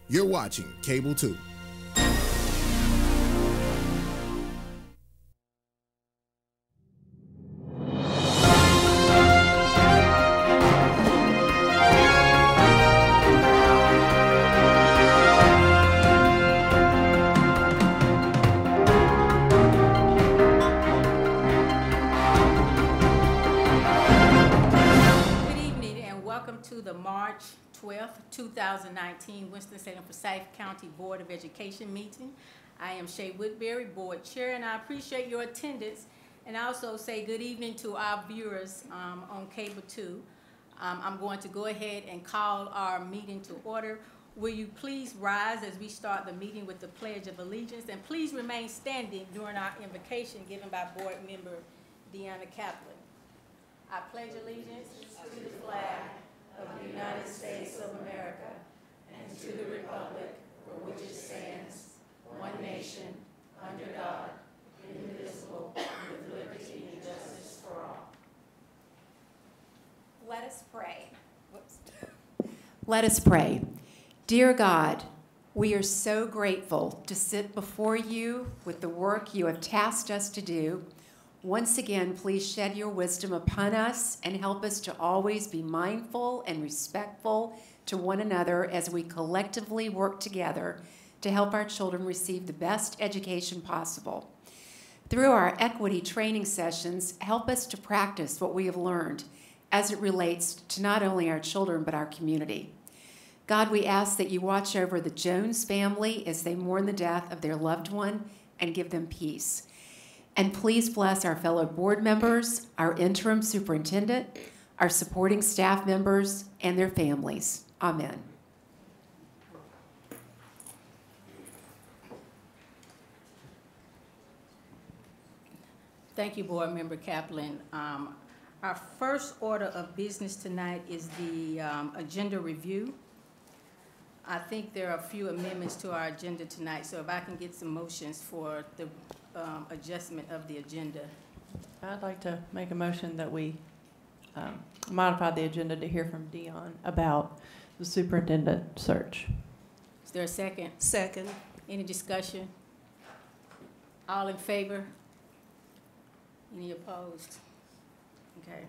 You're watching Cable 2. The March 12th, 2019 Winston-Salem Forsyth County Board of Education meeting. I am Shay Woodbury, Board Chair, and I appreciate your attendance. And I also say good evening to our viewers on Cable 2. I'm going to go ahead and call our meeting to order. Will you please rise as we start the meeting with the Pledge of Allegiance, and please remain standing during our invocation given by Board Member Deanna Kaplan. I pledge allegiance to the flag of the United States of America and to the republic for which it stands, one nation, under God, indivisible, with liberty and justice for all. Let us pray. Let us pray. Dear God, we are so grateful to sit before you with the work you have tasked us to do. Once again, please shed your wisdom upon us and help us to always be mindful and respectful to one another as we collectively work together to help our children receive the best education possible. Through our equity training sessions, help us to practice what we have learned as it relates to not only our children but our community. God, we ask that you watch over the Jones family as they mourn the death of their loved one and give them peace. And please bless our fellow board members, our interim superintendent, our supporting staff members, and their families. Amen. Thank you, Board Member Kaplan. Our first order of business tonight is the agenda review. I think there are a few amendments to our agenda tonight, so if I can get some motions for the adjustment of the agenda. I'd like to make a motion that we modify the agenda to hear from Dion about the superintendent search. Is there a second? Second. Any discussion? All in favor? Any opposed? Okay.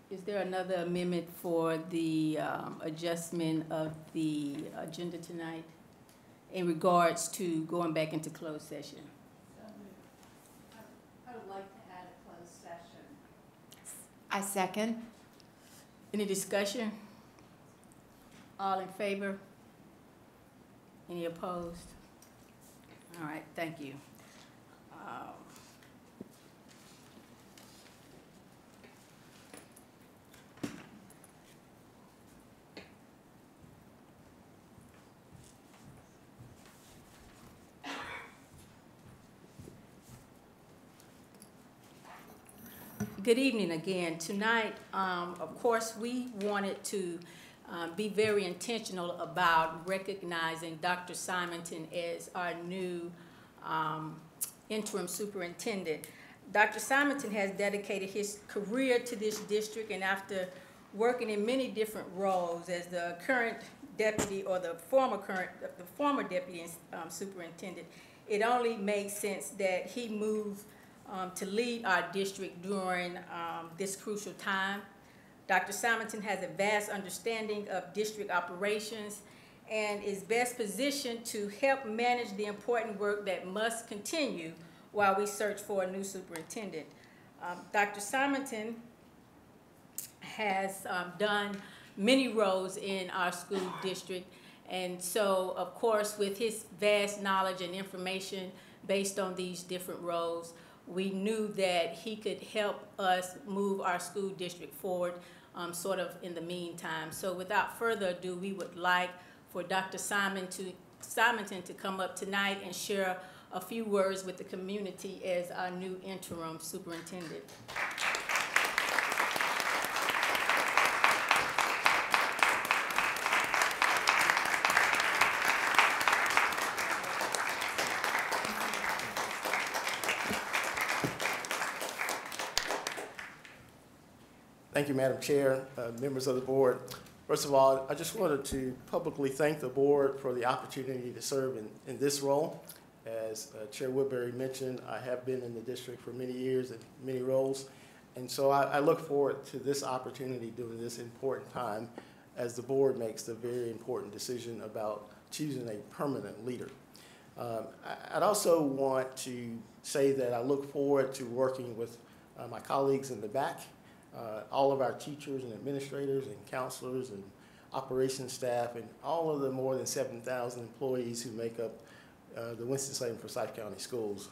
Is there another amendment for the adjustment of the agenda tonight in regards to going back into closed session? I would like to add a closed session. I second. Any discussion? All in favor? Any opposed? All right, thank you. Good evening again. Tonight, of course, we wanted to be very intentional about recognizing Dr. Simonton as our new interim superintendent. Dr. Simonton has dedicated his career to this district, and after working in many different roles as the current deputy or the former deputy superintendent, it only makes sense that he move to lead our district during this crucial time. Dr. Simonton has a vast understanding of district operations and is best positioned to help manage the important work that must continue while we search for a new superintendent. Dr. Simonton has done many roles in our school district, and so, of course, with his vast knowledge and information based on these different roles, we knew that he could help us move our school district forward sort of in the meantime. So without further ado, we would like for Dr. Simonton to come up tonight and share a few words with the community as our new interim superintendent. Thank you, Madam Chair, members of the board. First of all, I just wanted to publicly thank the board for the opportunity to serve in this role. As Chair Woodbury mentioned, I have been in the district for many years in many roles, and so I look forward to this opportunity during this important time as the board makes the very important decision about choosing a permanent leader. I'd also want to say that I look forward to working with my colleagues in the back, all of our teachers and administrators and counselors and operations staff and all of the more than 7,000 employees who make up the Winston-Salem Forsyth County Schools.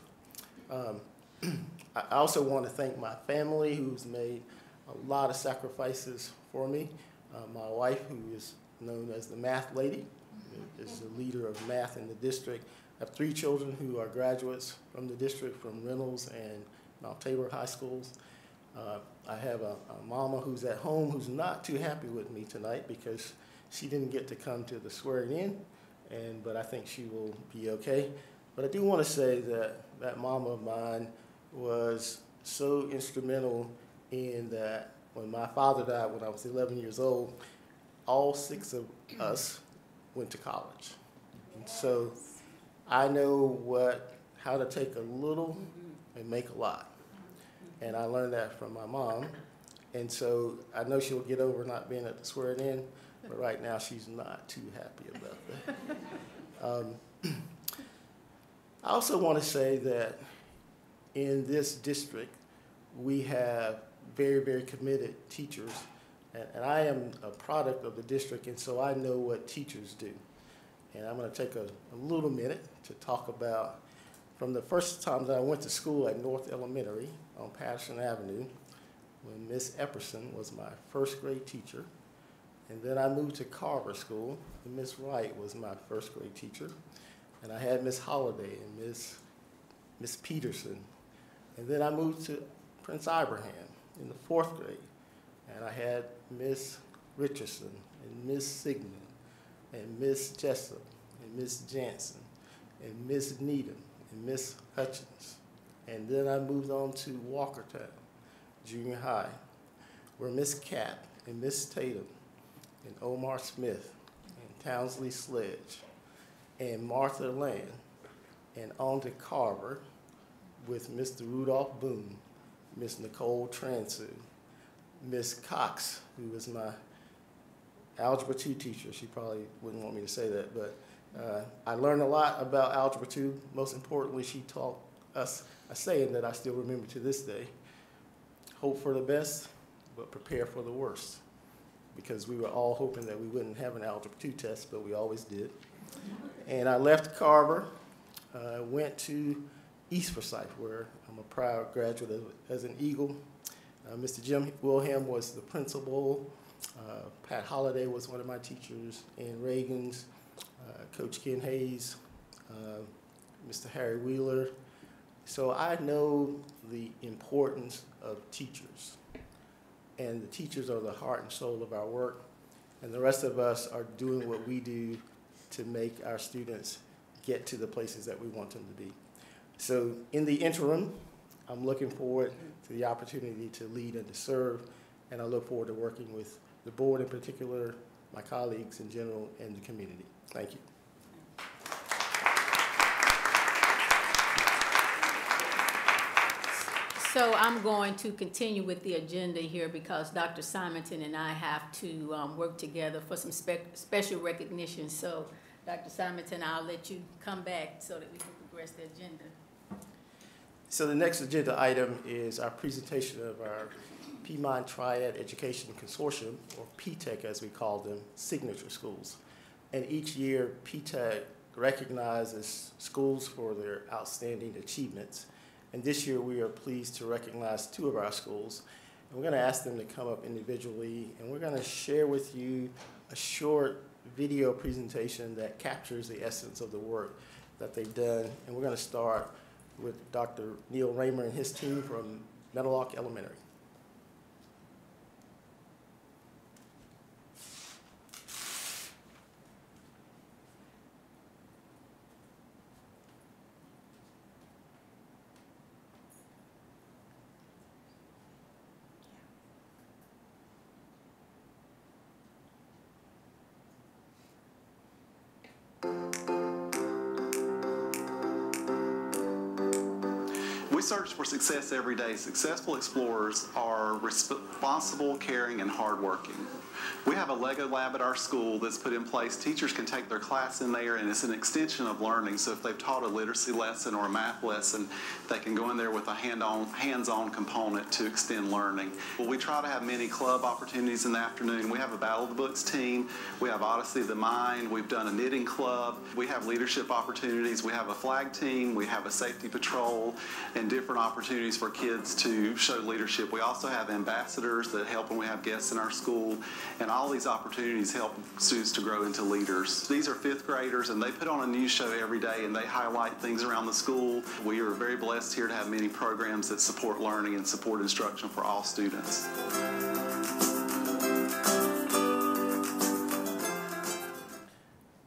I also want to thank my family who's made a lot of sacrifices for me. My wife, who is known as the math lady, is the leader of math in the district. I have 3 children who are graduates from the district from Reynolds and Mount Tabor High Schools. I have a mama who's at home who's not too happy with me tonight because she didn't get to come to the swearing in, but I think she will be okay. But I do want to say that that mama of mine was so instrumental in that when my father died when I was 11 years old, all 6 of us went to college. And so I know how to take a little and make a lot. And I learned that from my mom. And so I know she'll get over not being at the swearing in, but right now she's not too happy about that. I also want to say that in this district, we have very, very committed teachers. And I am a product of the district, and so I know what teachers do. And I'm going to take a little minute to talk about from the first time that I went to school at North Elementary on Patterson Avenue, when Miss Epperson was my first grade teacher. And then I moved to Carver School, and Miss Wright was my first grade teacher. And I had Miss Holliday and Miss Peterson. And then I moved to Prince Ibrahim in the 4th grade. And I had Miss Richardson and Miss Sigmund and Miss Jessup and Miss Jansen and Miss Needham and Miss Hutchins. And then I moved on to Walkertown Junior High, where Miss Capp and Miss Tatum and Omar Smith and Townsley Sledge and Martha Land, and on to Carver with Mr. Rudolph Boone, Miss Nicole Transu, Miss Cox, who was my Algebra 2 teacher. She probably wouldn't want me to say that, but I learned a lot about Algebra 2. Most importantly, she taught us a saying that I still remember to this day: hope for the best, but prepare for the worst. Because we were all hoping that we wouldn't have an Algebra 2 test, but we always did. And I left Carver, went to East Forsyth, where I'm a proud graduate as an Eagle. Mr. Jim Wilhelm was the principal. Pat Holliday was one of my teachers, Ann Reagans, Coach Ken Hayes, Mr. Harry Wheeler. So I know the importance of teachers. And the teachers are the heart and soul of our work. And the rest of us are doing what we do to make our students get to the places that we want them to be. So in the interim, I'm looking forward to the opportunity to lead and to serve, and I look forward to working with the board in particular, my colleagues in general, and the community. Thank you. So I'm going to continue with the agenda here because Dr. Simonton and I have to work together for some special recognition. So Dr. Simonton, I'll let you come back so that we can progress the agenda. So the next agenda item is our presentation of our Piedmont Triad Education Consortium, or PTEC as we call them, signature schools. And each year, PTEC recognizes schools for their outstanding achievements. And this year, we are pleased to recognize 2 of our schools. And we're going to ask them to come up individually, and we're going to share with you a short video presentation that captures the essence of the work that they've done. And we're going to start with Dr. Neil Raymer and his team from Meadowlark Elementary. We search for success every day. Successful explorers are responsible, caring, and hardworking. We have a Lego lab at our school that's put in place. Teachers can take their class in there, and it's an extension of learning. So if they've taught a literacy lesson or a math lesson, they can go in there with a hands-on component to extend learning. Well, we try to have many club opportunities in the afternoon. We have a Battle of the Books team. We have Odyssey of the Mind. We've done a knitting club. We have leadership opportunities. We have a flag team. We have a safety patrol and different opportunities for kids to show leadership. We also have ambassadors that help when we have guests in our school. And all these opportunities help students to grow into leaders. These are fifth graders, and they put on a news show every day, and they highlight things around the school. We are very blessed here to have many programs that support learning and support instruction for all students.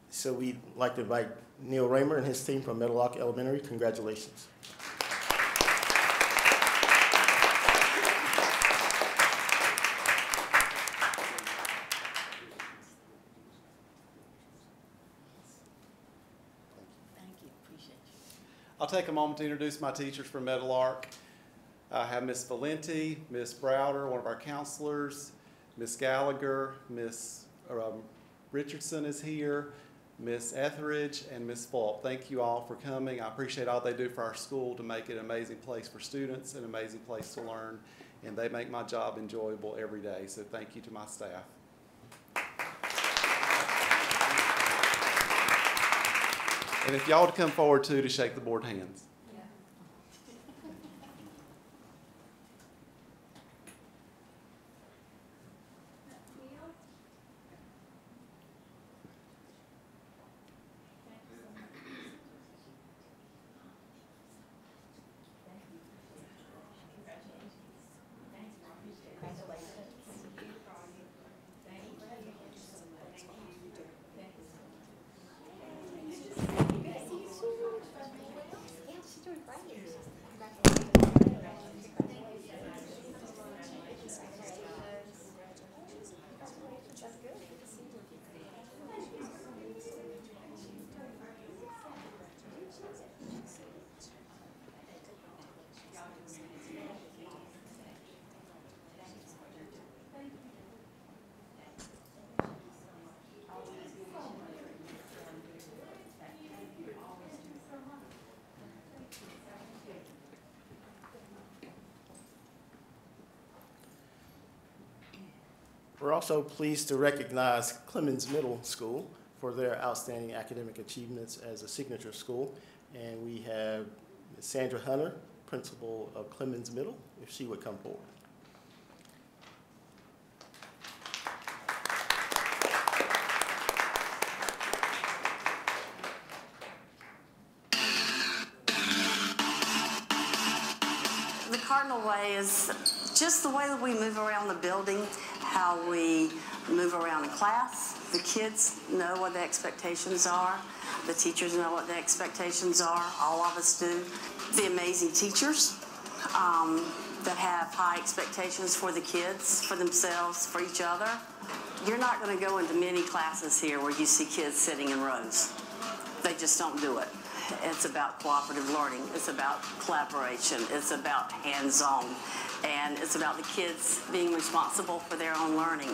So we'd like to invite Neil Raymer and his team from Meadowlark Elementary. Congratulations. I'll take a moment to introduce my teachers from Meadowlark. I have Miss Valenti, Miss Browder, one of our counselors, Miss Gallagher, Miss Richardson is here, Miss Etheridge, and Miss Fulp. Thank you all for coming. I appreciate all they do for our school to make it an amazing place for students, an amazing place to learn, and they make my job enjoyable every day. So thank you to my staff. And if y'all would come forward too to shake the board hands. We're also pleased to recognize Clemens Middle School for their outstanding academic achievements as a signature school. And we have Ms. Sandra Hunter, principal of Clemens Middle, if she would come forward. The Cardinal Way is just the way that we move around the building, how we move around in class. The kids know what the expectations are. The teachers know what the expectations are. All of us do. The amazing teachers that have high expectations for the kids, for themselves, for each other. You're not going to go into many classes here where you see kids sitting in rows. They just don't do it. It's about cooperative learning. It's about collaboration. It's about hands-on. And it's about the kids being responsible for their own learning.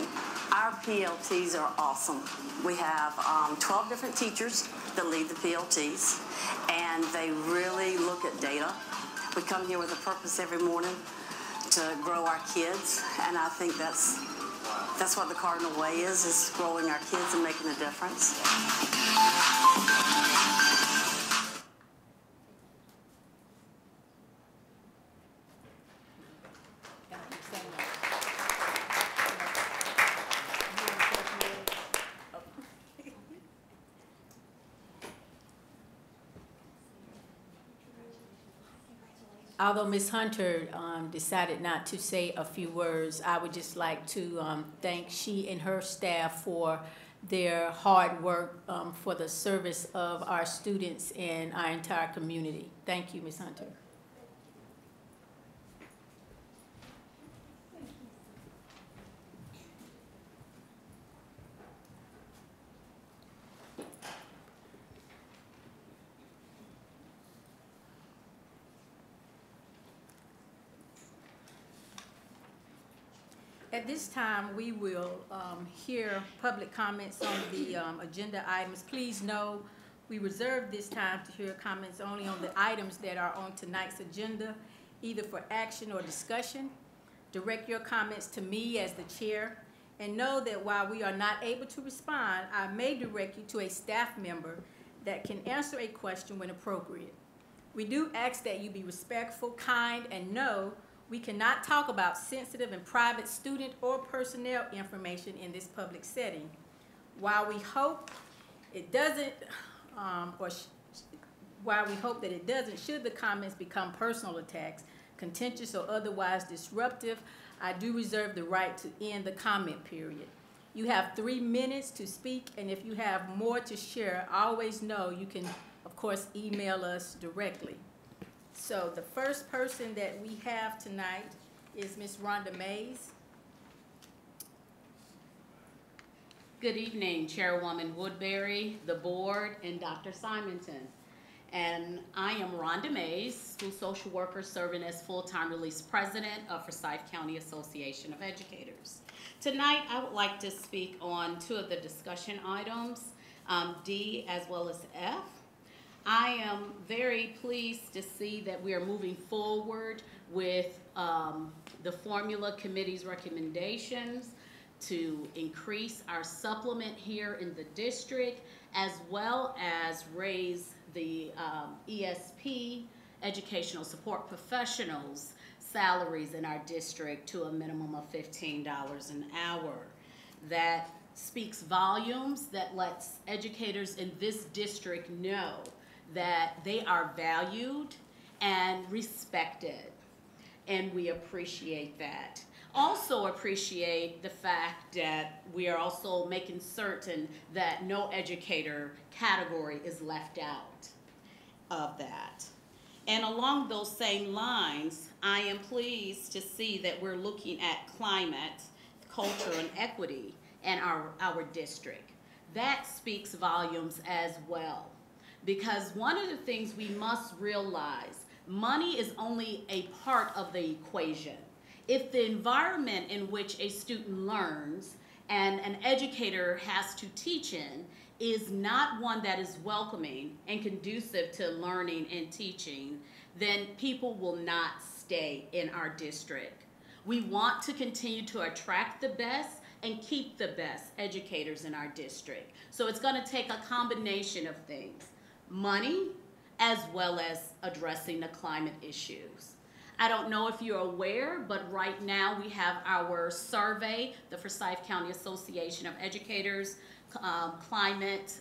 Our PLTs are awesome. We have 12 different teachers that lead the PLTs, and they really look at data. We come here with a purpose every morning to grow our kids, and I think that's what the Cardinal Way is growing our kids and making a difference. Although Ms. Hunter decided not to say a few words, I would just like to thank she and her staff for their hard work for the service of our students and our entire community. Thank you, Ms. Hunter. At this time, we will hear public comments on the agenda items. Please know we reserve this time to hear comments only on the items that are on tonight's agenda, either for action or discussion. Direct your comments to me as the chair, and know that while we are not able to respond, I may direct you to a staff member that can answer a question when appropriate. We do ask that you be respectful, kind, and know we cannot talk about sensitive and private student or personnel information in this public setting. While we hope it doesn't, while we hope that it doesn't, should the comments become personal attacks, contentious or otherwise disruptive, I do reserve the right to end the comment period. You have 3 minutes to speak, and if you have more to share, always know you can, of course, email us directly. So the first person that we have tonight is Ms. Rhonda Mays. Good evening, Chairwoman Woodbury, the board, and Dr. Simonton. And I am Rhonda Mays, school social worker serving as full-time release president of Forsyth County Association of Educators. Tonight, I would like to speak on 2 of the discussion items, D as well as F. I am very pleased to see that we are moving forward with the formula committee's recommendations to increase our supplement here in the district, as well as raise the ESP, educational support professionals, salaries in our district to a minimum of $15 an hour. That speaks volumes, that lets educators in this district know that they are valued and respected, and we appreciate that. Also appreciate the fact that we are also making certain that no educator category is left out of that. And along those same lines, I am pleased to see that we're looking at climate, culture, and equity in our district. That speaks volumes as well. Because one of the things we must realize, money is only a part of the equation. If the environment in which a student learns and an educator has to teach in is not one that is welcoming and conducive to learning and teaching, then people will not stay in our district. We want to continue to attract the best and keep the best educators in our district. So it's going to take a combination of things, money as well as addressing the climate issues. I don't know if you're aware, but right now we have our survey, the Forsyth County Association of Educators Climate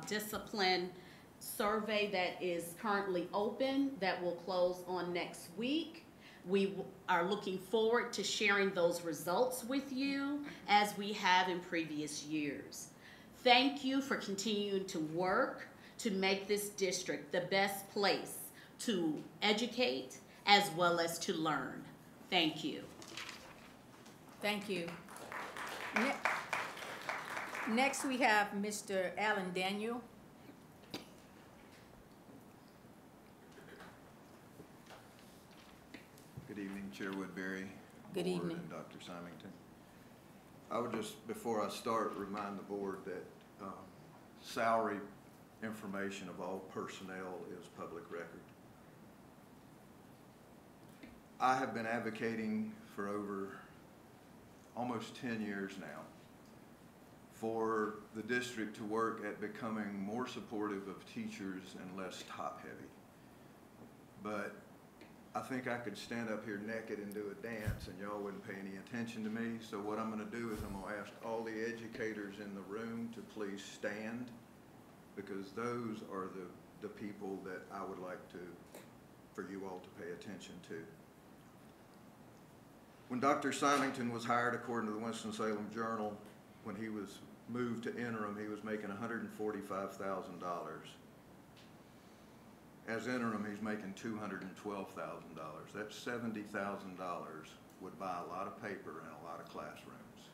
Discipline Survey that is currently open, that will close on next week. We are looking forward to sharing those results with you as we have in previous years. Thank you for continuing to work to make this district the best place to educate as well as to learn. Thank you. Thank you. Next, we have Mr. Alan Daniel. Good evening, Chair Woodbury. Good Board, evening. and Dr. Symington. I would just, before I start, remind the board that salary information of all personnel is public record. I have been advocating for over almost 10 years now for the district to work at becoming more supportive of teachers and less top-heavy. But I think I could stand up here naked and do a dance and y'all wouldn't pay any attention to me. So what I'm gonna do is I'm gonna ask all the educators in the room to please stand, because those are the people that I would like for you all to pay attention to. When Dr. Symington was hired, according to the Winston-Salem Journal, when he was moved to interim, he was making $145,000. As interim, he's making $212,000. That's $70,000 would buy a lot of paper and a lot of classrooms.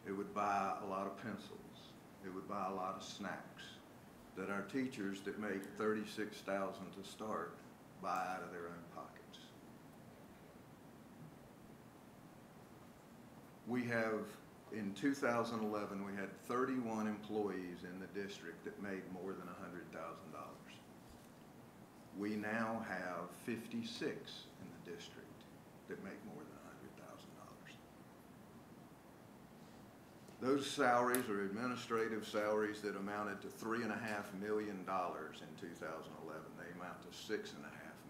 It would buy a lot of pencils. It would buy a lot of snacks that our teachers that make $36,000 to start buy out of their own pockets. We have, in 2011, we had 31 employees in the district that made more than $100,000. We now have 56 in the district that make more than $100,000. Those salaries are administrative salaries that amounted to $3.5 million in 2011. They amount to $6.5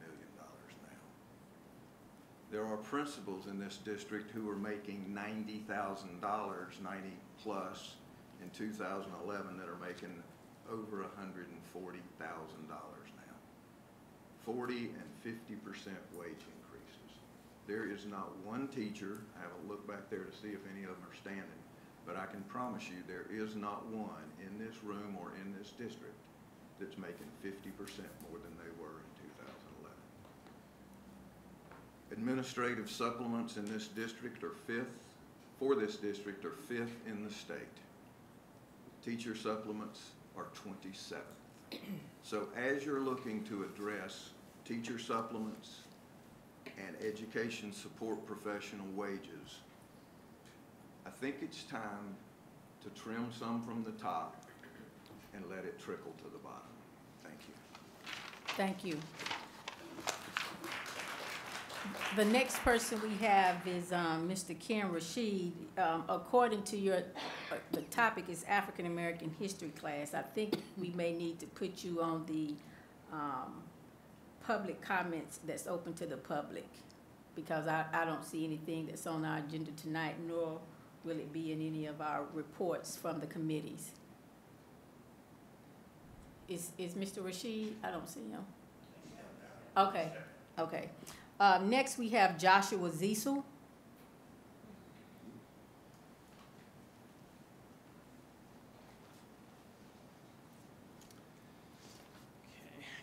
million now. There are principals in this district who are making $90,000, 90 plus in 2011 that are making over $140,000 now. 40 and 50% wage increases. There is not one teacher, I haven't looked back there to see if any of them are standing, but I can promise you there is not one in this room or in this district that's making 50% more than they were in 2011. Administrative supplements in this district are fifth in the state. Teacher supplements are 27th. So as you're looking to address teacher supplements and education support professional wages, I think it's time to trim some from the top and let it trickle to the bottom. Thank you. Thank you. The next person we have is Mr. Ken Rashid. According to your, the topic is African American History class. I think we may need to put you on the public comments that's open to the public, because I don't see anything that's on our agenda tonight, nor will it be in any of our reports from the committees. Is Mr. Rashid? I don't see him. Okay, okay. Next we have Joshua Cecil.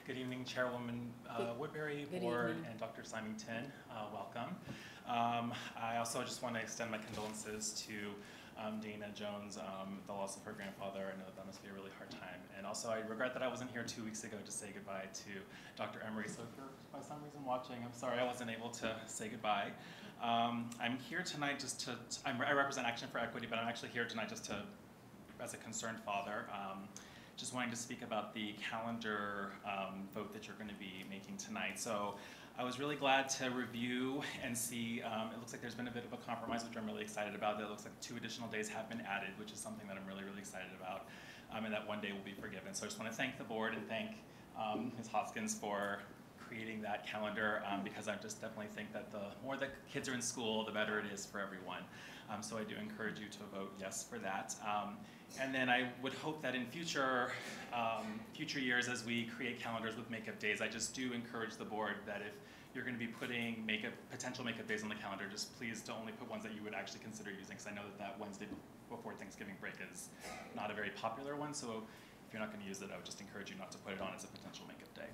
Good evening, Chairwoman Woodbury, Good Board, evening. and Dr. Symington. Welcome. I also just want to extend my condolences to Dana Jones, the loss of her grandfather. I know that must be a really hard time. And also, I regret that I wasn't here 2 weeks ago to say goodbye to Dr. Emery. So if you're by some reason watching, I'm sorry I wasn't able to say goodbye. I'm here tonight just to, I represent Action for Equity, but I'm actually here tonight just to, as a concerned father, just wanting to speak about the calendar vote that you're going to be making tonight. So I was really glad to review and see, it looks like there's been a bit of a compromise, which I'm really excited about. It looks like 2 additional days have been added, which is something that I'm really, really excited about, and that 1 day will be forgiven. So I just want to thank the board and thank Ms. Hoskins for creating that calendar, because I just definitely think that the more the kids are in school, the better it is for everyone. So I do encourage you to vote yes for that. And then I would hope that in future years, as we create calendars with makeup days, I just do encourage the board that if you're going to be putting potential makeup days on the calendar, just please don't only put ones that you would actually consider using, because I know that Wednesday before Thanksgiving break is not a very popular one. So if you're not going to use it, I would just encourage you not to put it on as a potential makeup day.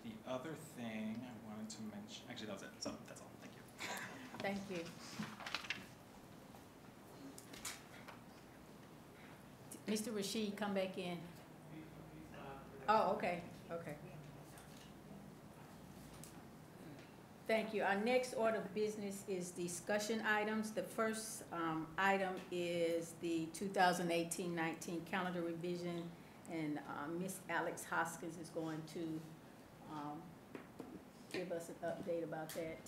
The other thing I wanted to mention, actually that was it. So that's all. Thank you. Thank you. Mr. Rashid, come back in. Oh, okay, okay. Thank you. Our next order of business is discussion items. The first item is the 2018-19 calendar revision, and Ms. Alex Hoskins is going to give us an update about that.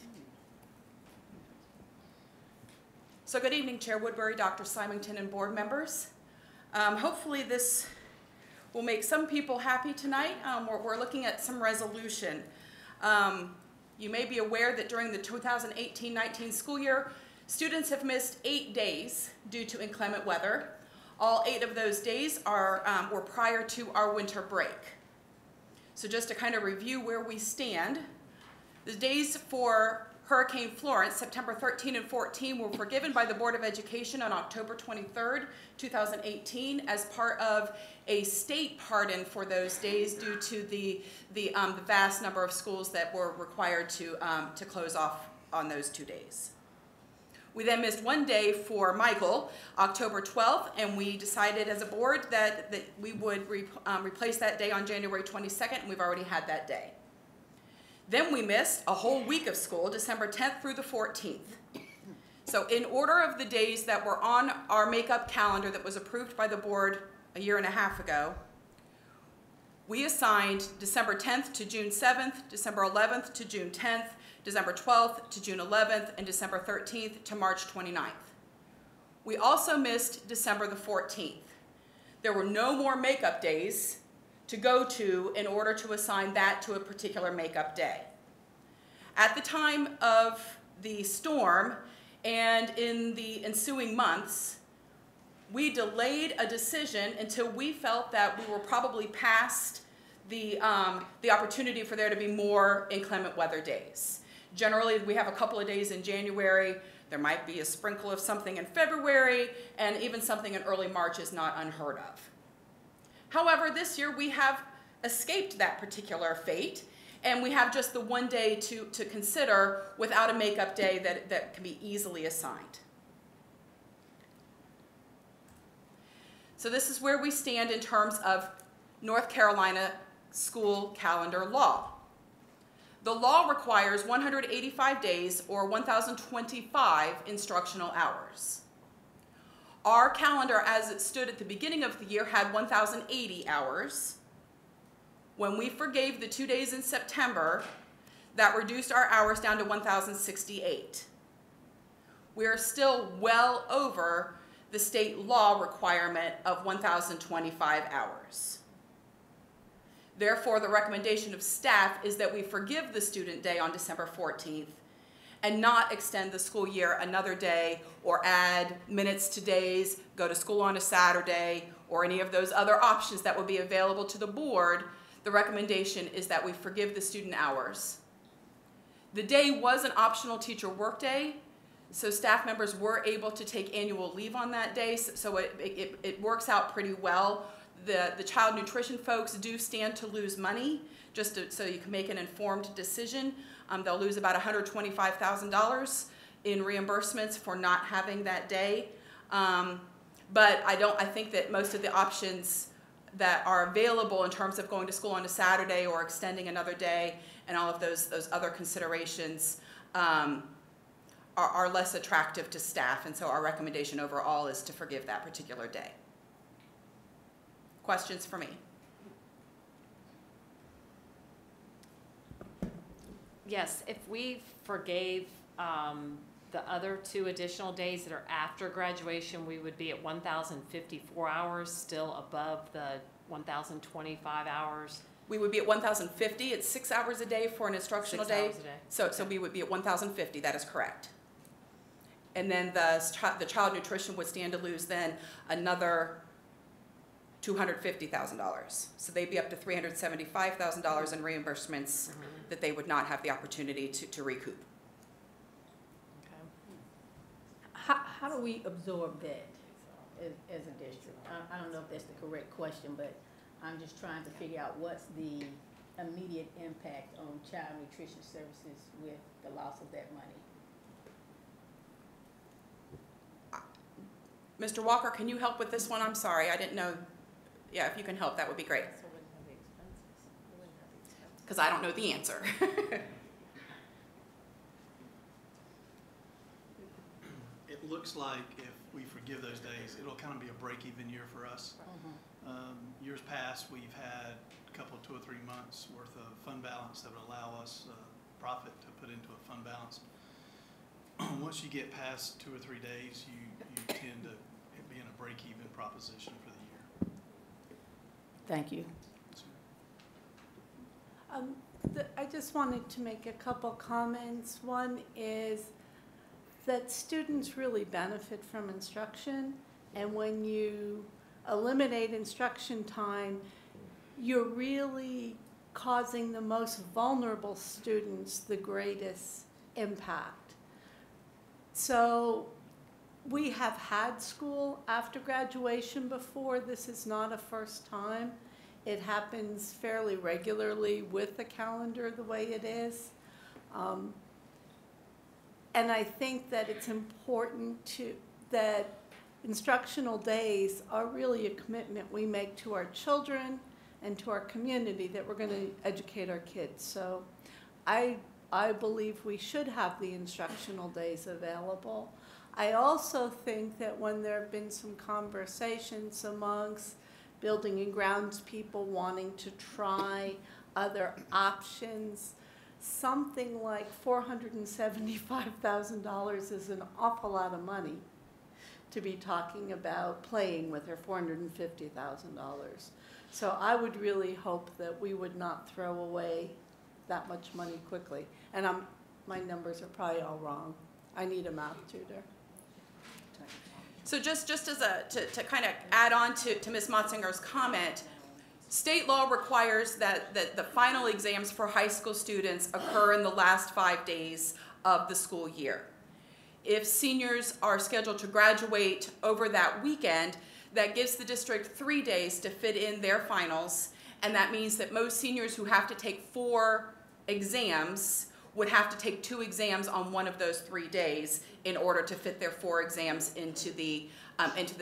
So good evening, Chair Woodbury, Dr. Symington, and board members. Hopefully this will make some people happy tonight. We're looking at some resolution. You may be aware that during the 2018-19 school year, students have missed 8 days due to inclement weather. All 8 of those days were prior to our winter break. So just to kind of review where we stand, the days for Hurricane Florence, September 13 and 14, were forgiven by the Board of Education on October 23rd, 2018, as part of a state pardon for those days due to the vast number of schools that were required to close off on those 2 days. We then missed 1 day for Michael, October 12th, and we decided as a board that we would replace that day on January 22nd, and we've already had that day. Then we missed a whole week of school, December 10th through the 14th. So in order of the days that were on our makeup calendar that was approved by the board a year and a half ago, we assigned December 10th to June 7th, December 11th to June 10th, December 12th to June 11th, and December 13th to March 29th. We also missed December the 14th. There were no more makeup days to go to in order to assign that to a particular makeup day. At the time of the storm and in the ensuing months, we delayed a decision until we felt that we were probably past the opportunity for there to be more inclement weather days. Generally, we have a couple of days in January. There might be a sprinkle of something in February, and even something in early March is not unheard of. However, this year we have escaped that particular fate, and we have just the one day to consider without a makeup day that can be easily assigned. So this is where we stand in terms of North Carolina school calendar law. The law requires 185 days or 1,025 instructional hours. Our calendar, as it stood at the beginning of the year, had 1,080 hours. When we forgave the 2 days in September, that reduced our hours down to 1,068. We are still well over the state law requirement of 1,025 hours. Therefore, the recommendation of staff is that we forgive the student day on December 14th and not extend the school year another day or add minutes to days, go to school on a Saturday, or any of those other options that would be available to the board. The recommendation is that we forgive the student hours. The day was an optional teacher workday, so staff members were able to take annual leave on that day, so it works out pretty well. The child nutrition folks do stand to lose money, so you can make an informed decision. They'll lose about $125,000 in reimbursements for not having that day. But I think that most of the options that are available in terms of going to school on a Saturday or extending another day and all of those other considerations are less attractive to staff, and so our recommendation overall is to forgive that particular day. Questions for me? Yes, if we forgave the other 2 additional days that are after graduation, we would be at 1,054 hours, still above the 1,025 hours. We would be at 1,050. It's 6 hours a day for an instructional 6 day. hours a day. So we would be at 1,050. That is correct. And then the child nutrition would stand to lose then another $250,000. So they'd be up to $375,000 in reimbursements that they would not have the opportunity to recoup. How do we absorb that as a district? I don't know if that's the correct question, but I'm just trying to figure out what's the immediate impact on child nutrition services with the loss of that money. Mr. Walker, can you help with this one? I'm sorry, I didn't know. Yeah, if you can help, that would be great. Because I don't know the answer. It looks like if we forgive those days, it'll kind of be a break-even year for us. Years past, we've had a couple, 2 or 3 months worth of fund balance that would allow us profit to put into a fund balance. Once you get past 2 or 3 days, you tend to be in a break-even proposition for the year. Thank you. I just wanted to make a couple comments. One is that students really benefit from instruction, and when you eliminate instruction time, you're really causing the most vulnerable students the greatest impact. So we have had school after graduation before. This is not a first time. It happens fairly regularly with the calendar the way it is. And I think that it's important that instructional days are really a commitment we make to our children and to our community that we're going to educate our kids. So I believe we should have the instructional days available. I also think that when there have been some conversations amongst building and grounds people wanting to try other options, something like $475,000 is an awful lot of money to be talking about playing with, or $450,000. So I would really hope that we would not throw away that much money quickly. And my numbers are probably all wrong. I need a math tutor. So just as to kind of add on to Ms. Motzinger's comment, state law requires that the final exams for high school students occur in the last 5 days of the school year. If seniors are scheduled to graduate over that weekend, that gives the district 3 days to fit in their finals, and that means that most seniors who have to take 4 exams would have to take 2 exams on one of those 3 days in order to fit their 4 exams into the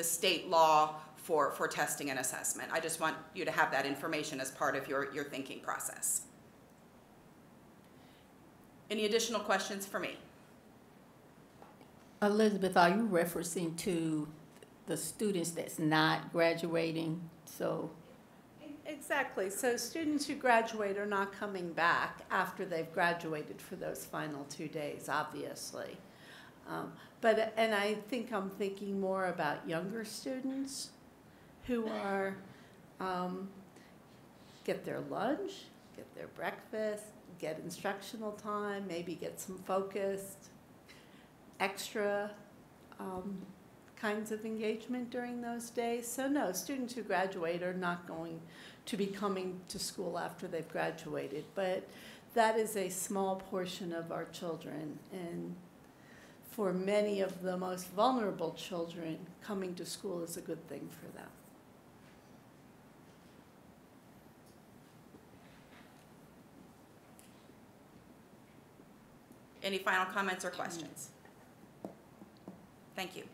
state law for testing and assessment. I just want you to have that information as part of your thinking process. Any additional questions for me? Elizabeth, are you referencing to the students that's not graduating? So Exactly. So students who graduate are not coming back after they've graduated for those final 2 days, obviously. And I think I'm thinking more about younger students who are, get their lunch, get their breakfast, get instructional time, maybe get some focused, extra kinds of engagement during those days. So no, students who graduate are not going to be coming to school after they've graduated, but that is a small portion of our children, and for many of the most vulnerable children, coming to school is a good thing for them. Any final comments or questions? Thank you.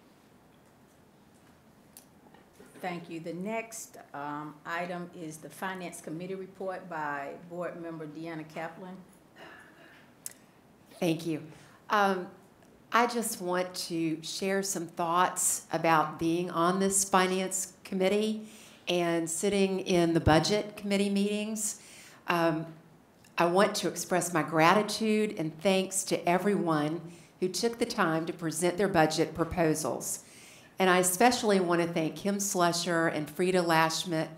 thank you. The next item is the Finance Committee report by Board Member Deanna Kaplan. Thank you. I just want to share some thoughts about being on this Finance Committee and sitting in the Budget Committee meetings. I want to express my gratitude and thanks to everyone who took the time to present their budget proposals. And I especially want to thank Kim Slusher and Frida Lashmet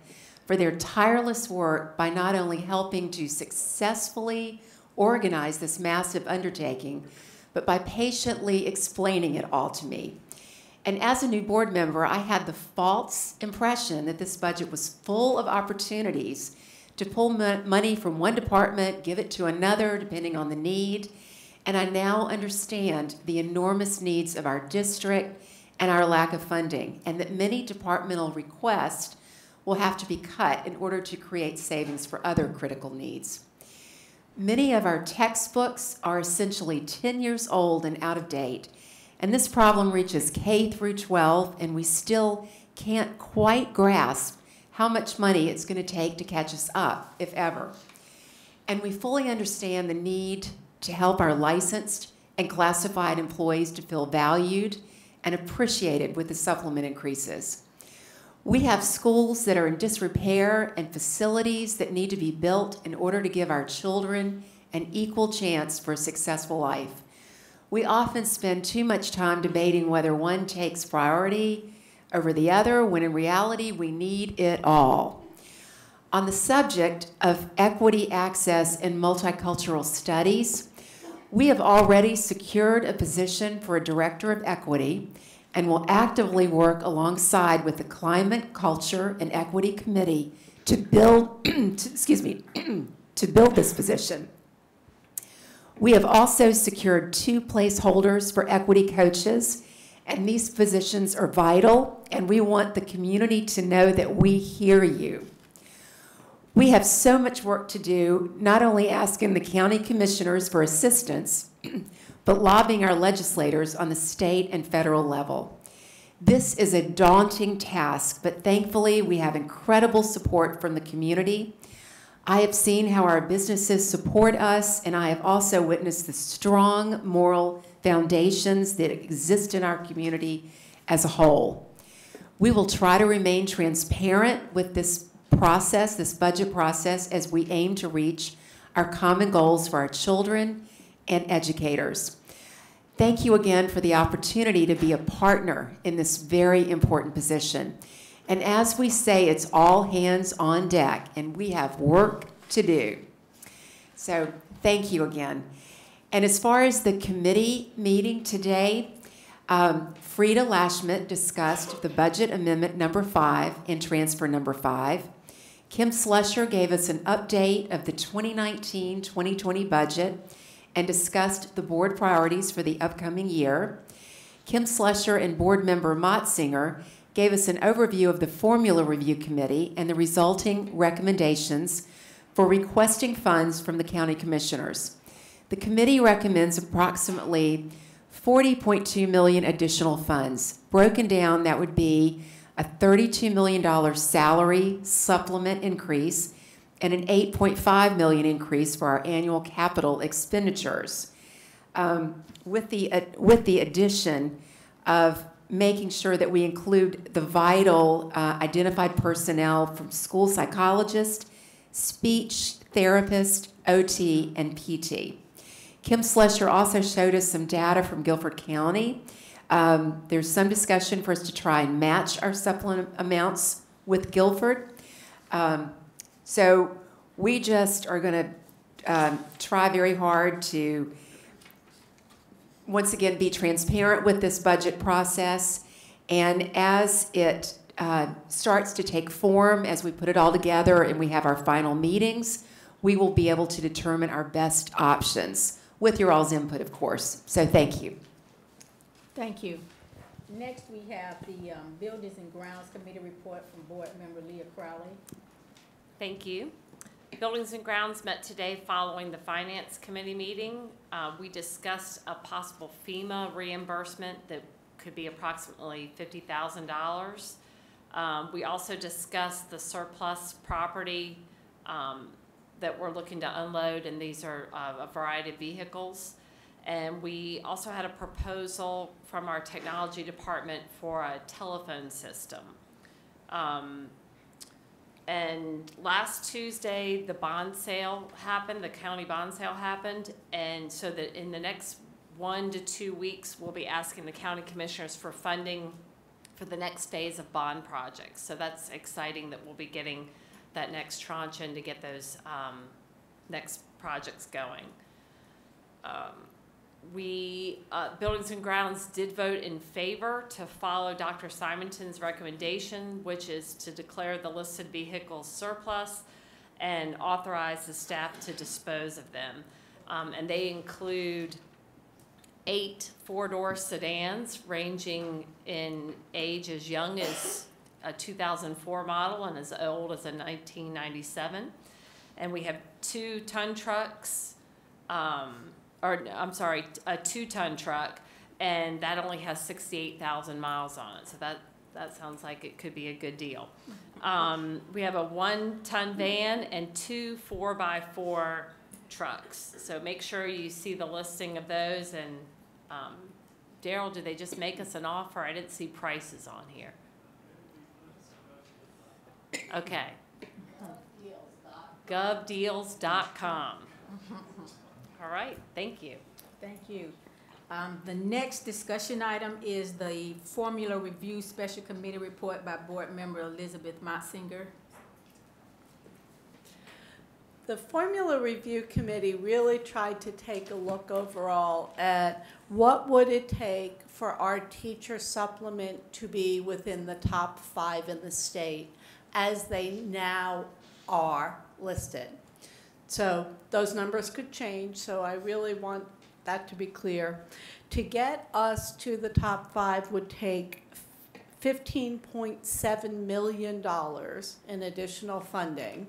for their tireless work by not only helping to successfully organize this massive undertaking, but by patiently explaining it all to me. And as a new board member, I had the false impression that this budget was full of opportunities to pull money from one department, give it to another, depending on the need. And I now understand the enormous needs of our district and our lack of funding, and that many departmental requests will have to be cut in order to create savings for other critical needs. Many of our textbooks are essentially 10 years old and out of date, and this problem reaches K through 12, and we still can't quite grasp how much money it's going to take to catch us up, if ever. And we fully understand the need to help our licensed and classified employees to feel valued and appreciated with the supplement increases. We have schools that are in disrepair and facilities that need to be built in order to give our children an equal chance for a successful life. We often spend too much time debating whether one takes priority over the other, when in reality we need it all. On the subject of equity, access, and multicultural studies, we have already secured a position for a director of equity and will actively work alongside with the Climate, Culture, and Equity Committee to build, to build this position. We have also secured 2 placeholders for equity coaches, and these positions are vital, and we want the community to know that we hear you. We have so much work to do, not only asking the county commissioners for assistance, but lobbying our legislators on the state and federal level. This is a daunting task, but thankfully we have incredible support from the community. I have seen how our businesses support us, and I have also witnessed the strong moral foundations that exist in our community as a whole. We will try to remain transparent with this process, this budget process, as we aim to reach our common goals for our children and educators. Thank you again for the opportunity to be a partner in this very important position. And as we say, it's all hands on deck, and we have work to do. So thank you again. And as far as the committee meeting today, Frida Lashmet discussed the budget amendment number 5 and transfer number 5. Kim Slusher gave us an update of the 2019-2020 budget and discussed the board priorities for the upcoming year. Kim Slusher and board member Motzinger gave us an overview of the Formula Review Committee and the resulting recommendations for requesting funds from the county commissioners. The committee recommends approximately $40.2 million additional funds. Broken down, that would be a $32 million salary supplement increase and an $8.5 million increase for our annual capital expenditures. With the addition of making sure that we include the vital identified personnel from school psychologists, speech therapist, OT, and PT. Kim Slusher also showed us some data from Guilford County. There's some discussion for us to try and match our supplement amounts with Guilford. So we just are going to try very hard to, once again, be transparent with this budget process. And as it starts to take form, as we put it all together and we have our final meetings, we will be able to determine our best options with your all's input, of course. So thank you. Thank you. Next, we have the Buildings and Grounds Committee report from Board Member Leah Crowley. Thank you. Buildings and Grounds met today following the Finance Committee meeting. We discussed a possible FEMA reimbursement that could be approximately $50,000. We also discussed the surplus property that we're looking to unload, and these are a variety of vehicles. And we also had a proposal from our technology department for a telephone system. And last Tuesday, the bond sale happened, the county bond sale happened, and so that in the next 1 to 2 weeks, we'll be asking the county commissioners for funding for the next phase of bond projects. So that's exciting that we'll be getting that next tranche in to get those next projects going. Buildings and Grounds did vote in favor to follow Dr. Simonton's recommendation, which is to declare the listed vehicles surplus and authorize the staff to dispose of them. And they include 8 4-door sedans ranging in age as young as a 2004 model and as old as a 1997. And we have 2-ton trucks, a 2-ton truck, and that only has 68,000 miles on it. So that sounds like it could be a good deal. We have a 1-ton van and 2 4x4 trucks. So make sure you see the listing of those. And Daryl, did they just make us an offer? I didn't see prices on here. Okay. Govdeals.com. All right, thank you. Thank you. The next discussion item is the Formula Review Special Committee report by Board Member Elizabeth Motzinger. The Formula Review Committee really tried to take a look overall at what would it take for our teacher supplement to be within the top 5 in the state as they now are listed. So those numbers could change, so I really want that to be clear. To get us to the top 5 would take $15.7 million in additional funding.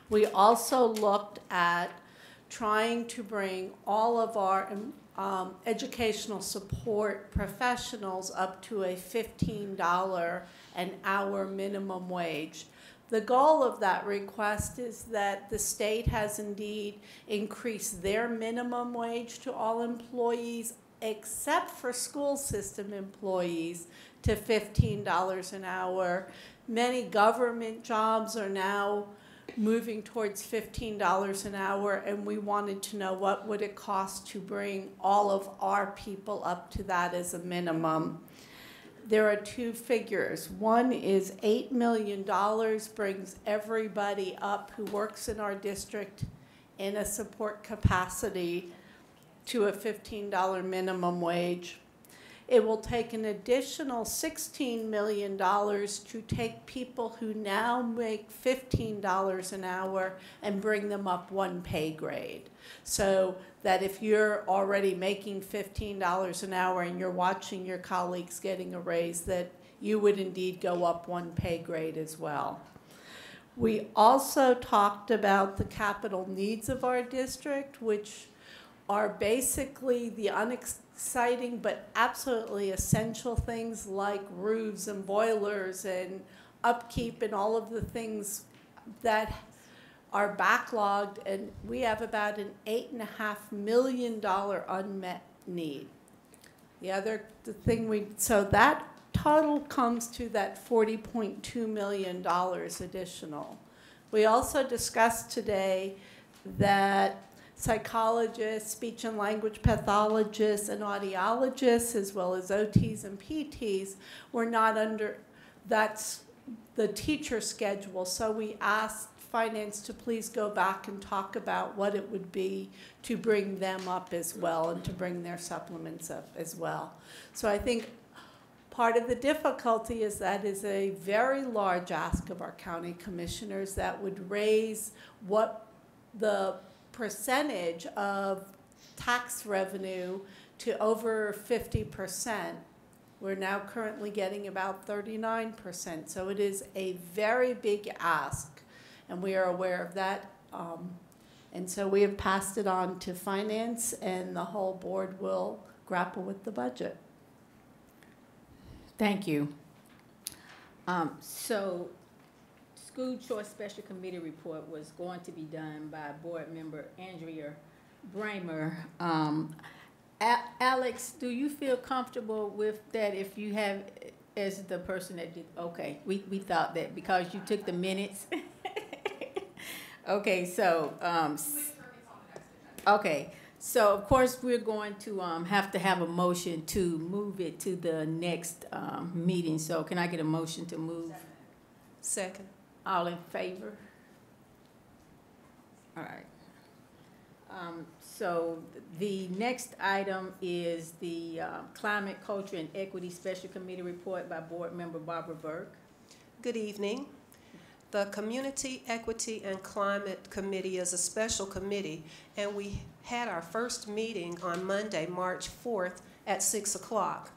We also looked at trying to bring all of our educational support professionals up to a $15 an hour minimum wage. The goal of that request is that the state has indeed increased their minimum wage to all employees, except for school system employees, to $15 an hour. Many government jobs are now moving towards $15 an hour, and we wanted to know what would it cost to bring all of our people up to that as a minimum. There are two figures. One is $8 million brings everybody up who works in our district in a support capacity to a $15 minimum wage. It will take an additional $16 million to take people who now make $15 an hour and bring them up one pay grade. So that if you're already making $15 an hour and you're watching your colleagues getting a raise, that you would indeed go up one pay grade as well. We also talked about the capital needs of our district, which are basically the unexciting but absolutely essential things like roofs and boilers and upkeep and all of the things that are backlogged, and we have about an $8.5 million unmet need. So that total comes to that $40.2 million additional. We also discussed today that psychologists, speech and language pathologists, and audiologists, as well as OTs and PTs, were not under, that's the teacher schedule. So we asked Finance to please go back and talk about what it would be to bring them up as well and to bring their supplements up as well. So I think part of the difficulty is that is a very large ask of our county commissioners that would raise what the percentage of tax revenue to over 50%. We're now currently getting about 39%. So it is a very big ask, and we are aware of that. And so we have passed it on to Finance, and the whole board will grapple with the budget. Thank you. So School Choice Special Committee report was going to be done by Board Member Andrea Bramer. Alex, do you feel comfortable with that if you have, as the person that did, okay, we thought that because you took the minutes. Okay, so, okay, so of course we're going to have to have a motion to move it to the next meeting. So can I get a motion to move? Second. All in favor? All right. So the next item is the Climate, Culture, and Equity Special Committee report by Board Member Barbara Burke. Good evening. The Community, Equity, and Climate Committee is a special committee, and we had our first meeting on Monday, March 4th at 6 o'clock.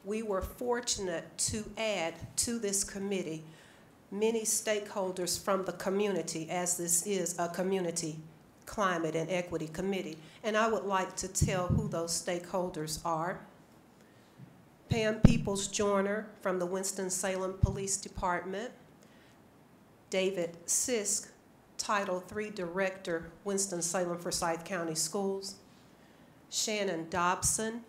We were fortunate to add to this committee many stakeholders from the community, as this is a community climate and equity committee. And I would like to tell who those stakeholders are. Pam Peoples-Joyner from the Winston-Salem Police Department, David Sisk, Title III Director, Winston-Salem Forsyth County Schools, Shannon Dobson,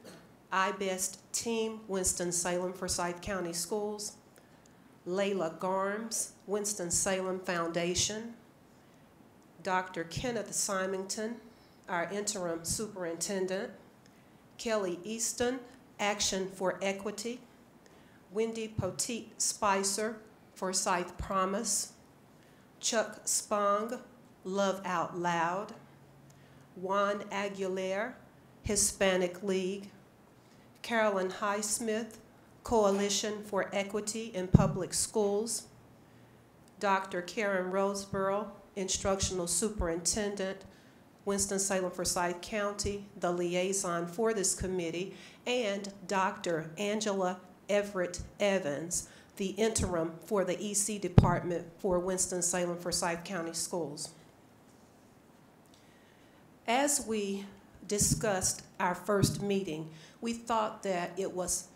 iBest Team, Winston-Salem Forsyth County Schools, Layla Garms, Winston-Salem Foundation, Dr. Kenneth Symington, our Interim Superintendent, Kelly Easton, Action for Equity, Wendy Poteet Spicer, Forsyth Promise, Chuck Spong, Love Out Loud, Juan Aguilera, Hispanic League, Carolyn Highsmith, Coalition for Equity in Public Schools, Dr. Karen Roseborough, Instructional Superintendent, Winston-Salem Forsyth County, the liaison for this committee, and Dr. Angela Everett Evans, the interim for the EC department for Winston-Salem Forsyth County Schools. As we discussed our first meeting, we thought that it was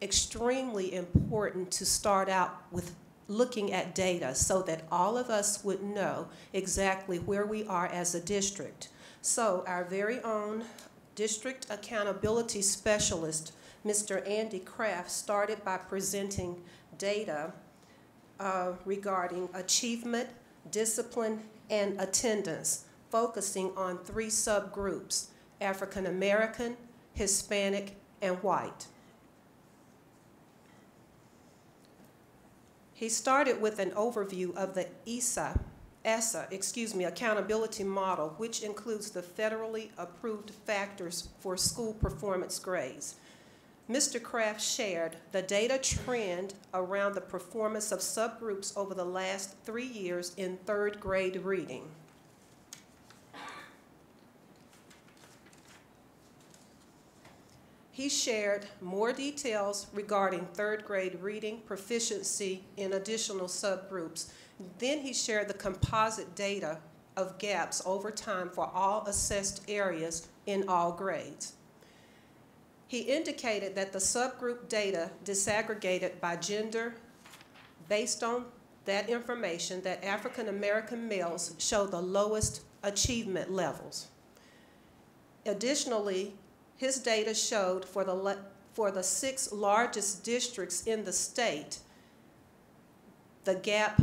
extremely important to start out with looking at data so that all of us would know exactly where we are as a district. So our very own district accountability specialist, Mr. Andy Kraft, started by presenting data regarding achievement, discipline, and attendance, focusing on 3 subgroups: African American, Hispanic, and white. He started with an overview of the ESSA accountability model, which includes the federally approved factors for school performance grades. Mr. Kraft shared the data trend around the performance of subgroups over the last 3 years in 3rd grade reading. He shared more details regarding 3rd grade reading proficiency in additional subgroups. Then he shared the composite data of gaps over time for all assessed areas in all grades. He indicated that the subgroup data disaggregated by gender, based on that information, that African American males show the lowest achievement levels. Additionally, his data showed for the 6 largest districts in the state, the gap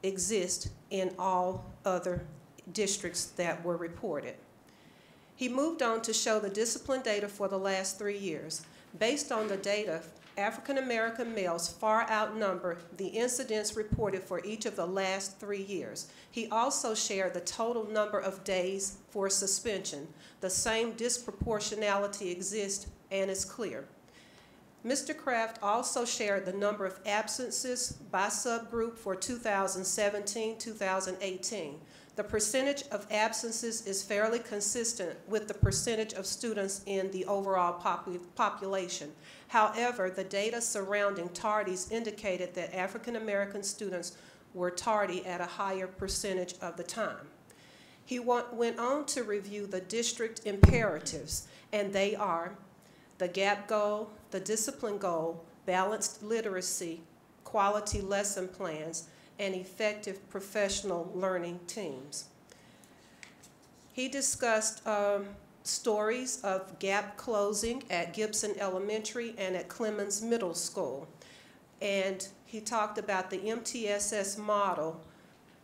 exists in all other districts that were reported. He moved on to show the discipline data for the last 3 years. Based on the data, African American males far outnumber the incidents reported for each of the last 3 years. He also shared the total number of days for suspension. The same disproportionality exists and is clear. Mr. Kraft also shared the number of absences by subgroup for 2017-2018. The percentage of absences is fairly consistent with the percentage of students in the overall population. However, the data surrounding tardies indicated that African American students were tardy at a higher percentage of the time. He went on to review the district imperatives, and they are the gap goal, the discipline goal, balanced literacy, quality lesson plans, and effective professional learning teams. He discussed stories of gap closing at Gibson Elementary and at Clemens Middle School. And he talked about the MTSS model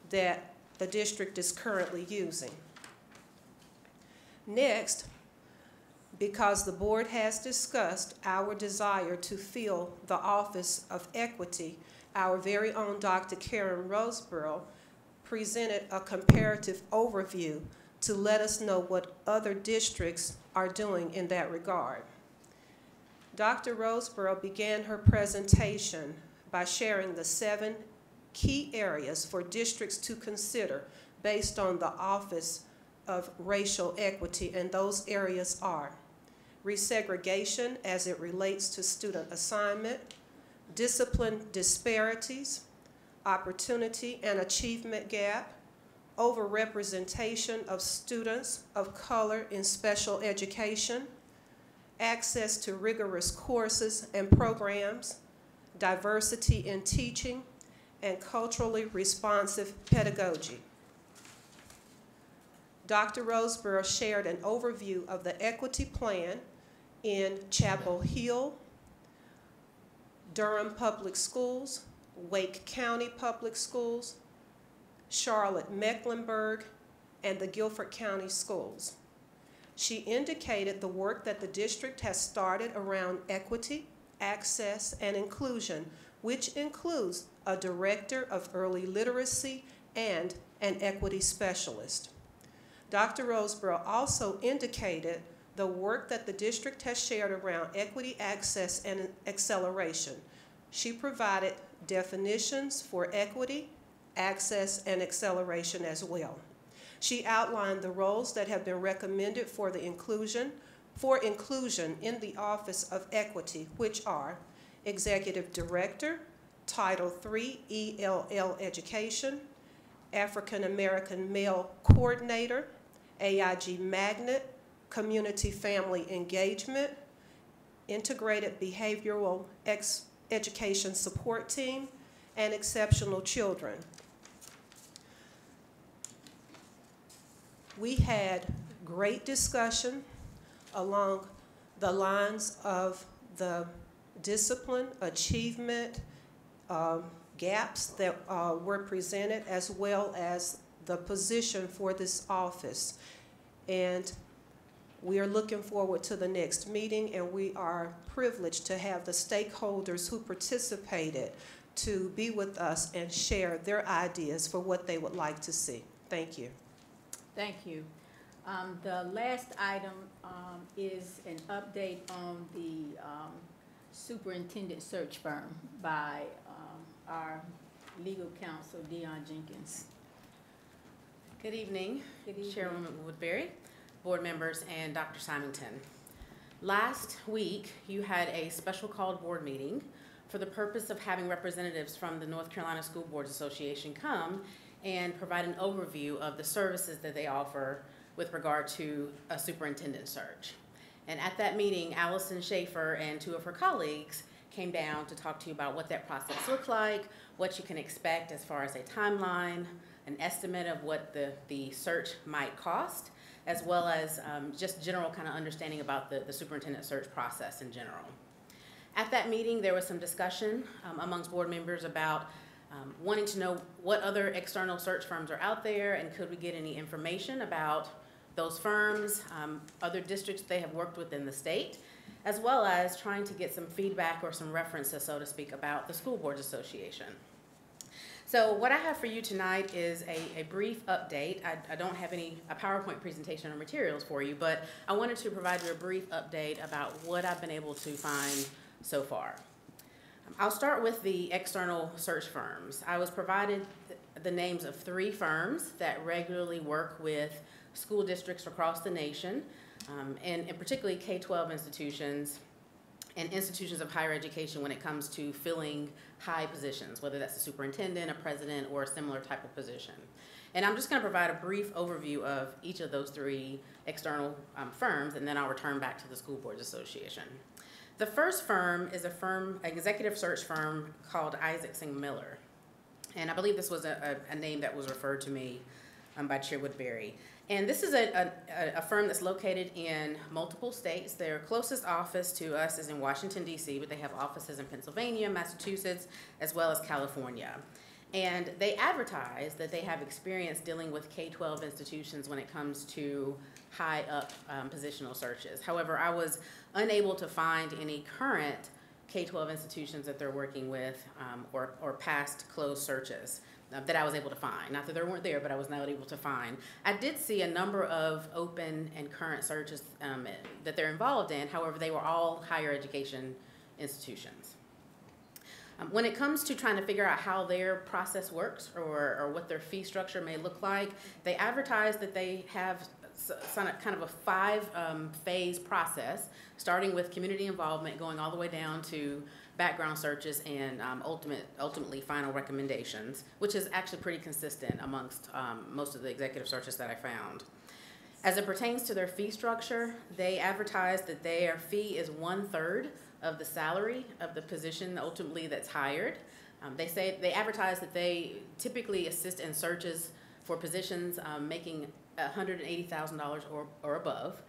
that the district is currently using. Next, because the board has discussed our desire to fill the Office of Equity, our very own Dr. Karen Roseborough presented a comparative overview to let us know what other districts are doing in that regard. Dr. Roseborough began her presentation by sharing the 7 key areas for districts to consider based on the Office of Racial Equity, and those areas are resegregation as it relates to student assignment, discipline disparities, opportunity and achievement gap, overrepresentation of students of color in special education, access to rigorous courses and programs, diversity in teaching, and culturally responsive pedagogy. Dr. Roseborough shared an overview of the equity plan in Chapel Hill, Durham Public Schools, Wake County Public Schools, Charlotte-Mecklenburg, and the Guilford County Schools. She indicated the work that the district has started around equity, access, and inclusion, which includes a director of early literacy and an equity specialist. Dr. Roseborough also indicated the work that the district has shared around equity, access, and acceleration. She provided definitions for equity, access, and acceleration as well. She outlined the roles that have been recommended for inclusion in the Office of Equity, which are Executive Director, Title III ELL Education, African American Male Coordinator, AIG Magnet, Community Family Engagement, Integrated Behavioral Education Support Team, and exceptional children. We had great discussion along the lines of the discipline, achievement, gaps that were presented, as well as the position for this office. And we are looking forward to the next meeting, and we are privileged to have the stakeholders who participated to be with us and share their ideas for what they would like to see. Thank you. Thank you. The last item is an update on the superintendent search firm by our legal counsel, Dion Jenkins. Good evening, Chairwoman Woodbury, board members, and Dr. Symington. Last week, you had a special called board meeting for the purpose of having representatives from the North Carolina School Boards Association come and provide an overview of the services that they offer with regard to a superintendent search. And at that meeting, Allison Schaefer and two of her colleagues came down to talk to you about what that process looked like, what you can expect as far as a timeline, an estimate of what the search might cost, as well as just general kind of understanding about the superintendent search process in general. At that meeting, there was some discussion amongst board members about wanting to know what other external search firms are out there and could we get any information about those firms, other districts they have worked with in the state, as well as trying to get some feedback or some references, so to speak, about the School Boards Association. So what I have for you tonight is a brief update. I don't have a PowerPoint presentation or materials for you, but I wanted to provide you a brief update about what I've been able to find so far. I'll start with the external search firms. I was provided the names of 3 firms that regularly work with school districts across the nation, and particularly K-12 institutions and institutions of higher education when it comes to filling high positions, whether that's a superintendent, a president, or a similar type of position. And I'm just going to provide a brief overview of each of those 3 external firms, and then I'll return back to the School Boards Association. The first firm is an executive search firm called Isaacson Miller. And I believe this was a name that was referred to me by Chair Woodbury. And this is a firm that's located in multiple states. Their closest office to us is in Washington, D.C., but they have offices in Pennsylvania, Massachusetts, as well as California. And they advertise that they have experience dealing with K-12 institutions when it comes to high up positional searches. However, I was unable to find any current K-12 institutions that they're working with or past closed searches that I was able to find. Not that they weren't there, but I was not able to find. I did see a number of open and current searches that they're involved in. However, they were all higher education institutions. When it comes to trying to figure out how their process works or what their fee structure may look like, they advertise that they have kind of a 5-phase process, starting with community involvement, going all the way down to background searches and ultimately final recommendations, which is actually pretty consistent amongst most of the executive searches that I found. As it pertains to their fee structure, they advertise that their fee is 1/3 of the salary of the position ultimately that's hired. They advertise that they typically assist in searches for positions making $180,000 or above.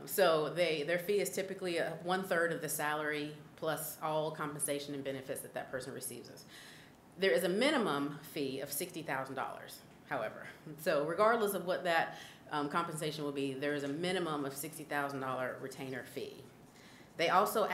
So their fee is typically 1/3 of the salary plus all compensation and benefits that person receives. There is a minimum fee of $60,000, however. So regardless of what that compensation will be, there is a minimum of $60,000 retainer fee. They also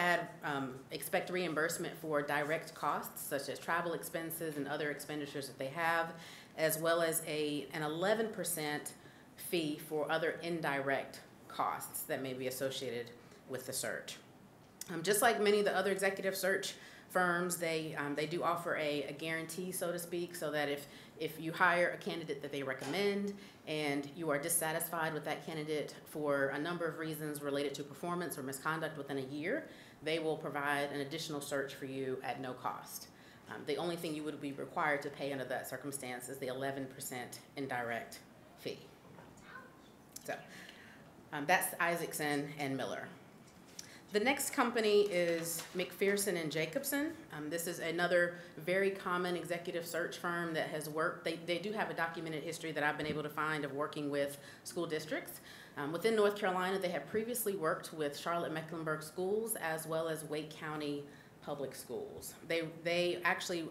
expect reimbursement for direct costs, such as travel expenses and other expenditures that they have, as well as an 11% fee for other indirect costs that may be associated with the search. Just like many of the other executive search firms, they do offer a guarantee, so to speak, so that if you hire a candidate that they recommend and you are dissatisfied with that candidate for a number of reasons related to performance or misconduct within a year, they will provide an additional search for you at no cost. The only thing you would be required to pay under that circumstance is the 11% indirect fee. So that's Isaacson and Miller. The next company is McPherson and Jacobson. This is another very common executive search firm that has worked. They do have a documented history that I've been able to find of working with school districts. Within North Carolina, they have previously worked with Charlotte-Mecklenburg Schools as well as Wake County Public Schools. They actually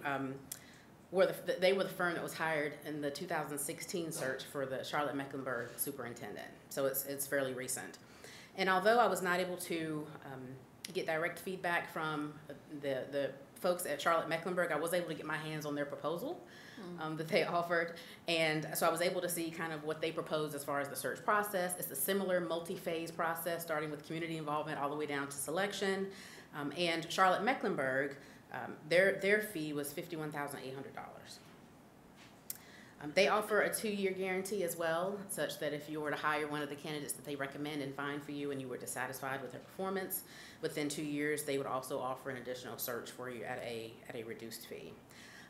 were the firm that was hired in the 2016 search for the Charlotte-Mecklenburg superintendent. So it's fairly recent. And although I was not able to get direct feedback from the folks at Charlotte-Mecklenburg, I was able to get my hands on their proposal that they offered. And so I was able to see kind of what they proposed as far as the search process. It's a similar multi-phase process, starting with community involvement all the way down to selection. And Charlotte-Mecklenburg, their fee was $51,800. They offer a 2-year guarantee as well, such that if you were to hire one of the candidates that they recommend and find for you and you were dissatisfied with their performance, within 2 years they would also offer an additional search for you at a reduced fee.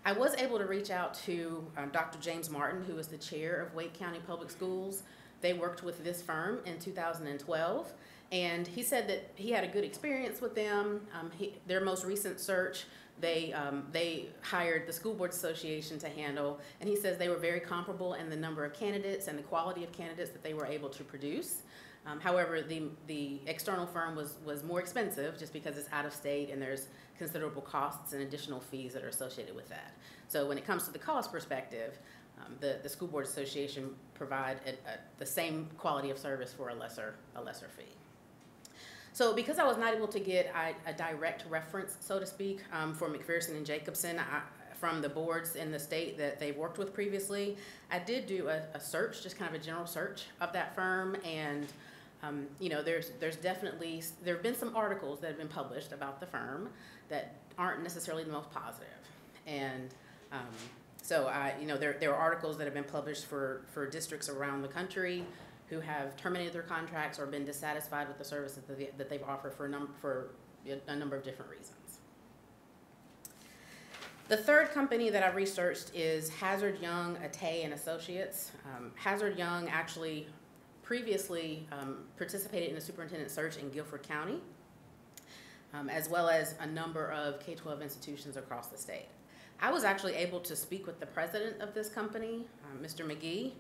I was able to reach out to Dr. James Martin, who is the chair of Wake County Public Schools. They worked with this firm in 2012, and he said that he had a good experience with them. Their most recent search, they hired the School Board Association to handle, and he says they were very comparable in the number of candidates and the quality of candidates that they were able to produce. However, the external firm was more expensive just because it's out of state and there's considerable costs and additional fees that are associated with that. So when it comes to the cost perspective, the School Board Association provide the same quality of service for a lesser fee. So because I was not able to get a direct reference, so to speak, for McPherson and Jacobson from the boards in the state that they've worked with previously, I did do a search, just kind of a general search of that firm, and you know, there have been some articles that have been published about the firm that aren't necessarily the most positive, and so there are articles that have been published for districts around the country who have terminated their contracts or been dissatisfied with the services that they've offered for a number of different reasons. The third company that I researched is Hazard Young, Atay and Associates. Hazard Young actually previously participated in a superintendent search in Guilford County, as well as a number of K-12 institutions across the state. I was actually able to speak with the president of this company, Mr. McGee,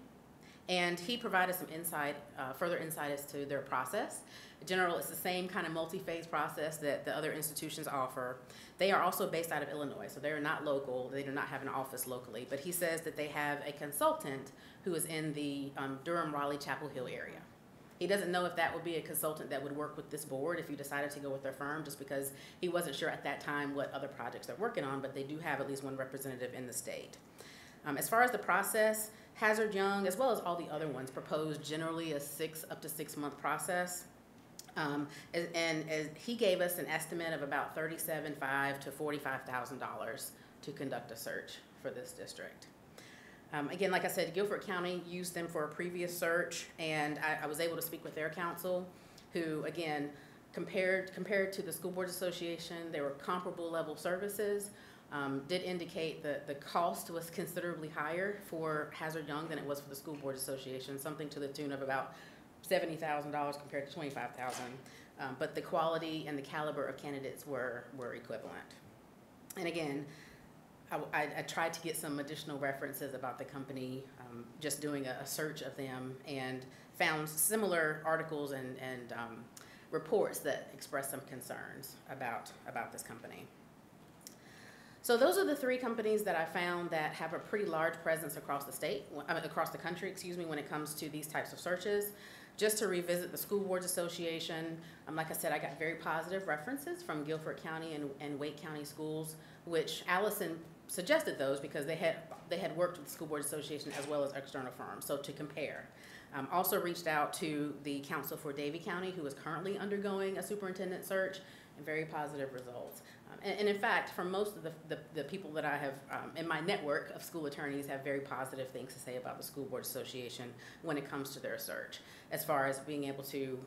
and he provided some insight, further insight as to their process. In general, it's the same kind of multi-phase process that the other institutions offer. They are also based out of Illinois, so they are not local. They do not have an office locally, but he says that they have a consultant who is in the Durham, Raleigh, Chapel Hill area. He doesn't know if that would be a consultant that would work with this board if you decided to go with their firm, just because he wasn't sure at that time what other projects they're working on, but they do have at least one representative in the state. As far as the process, Hazard Young, as well as all the other ones, proposed generally a up to 6 month process. And he gave us an estimate of about $37,500 to $45,000 to conduct a search for this district. Again, like I said, Guilford County used them for a previous search, and I was able to speak with their counsel, who, again, compared to the School Board Association, they were comparable level services. Did indicate that the cost was considerably higher for Hazard Young than it was for the School Board Association, something to the tune of about $70,000 compared to $25,000. But the quality and the caliber of candidates were equivalent. And again, I tried to get some additional references about the company, just doing a search of them, and found similar articles and reports that expressed some concerns about this company. So those are the three companies that I found that have a pretty large presence across the country, excuse me, when it comes to these types of searches. Just to revisit the School Boards Association, like I said, I got very positive references from Guilford County and Wake County schools, which Allison suggested those because they had worked with the School Board Association as well as external firms, so to compare. Also reached out to the Council for Davie County, who is currently undergoing a superintendent search, and very positive results. And in fact, for most of the people that I have in my network of school attorneys have very positive things to say about the School Board Association when it comes to their search, as far as being able to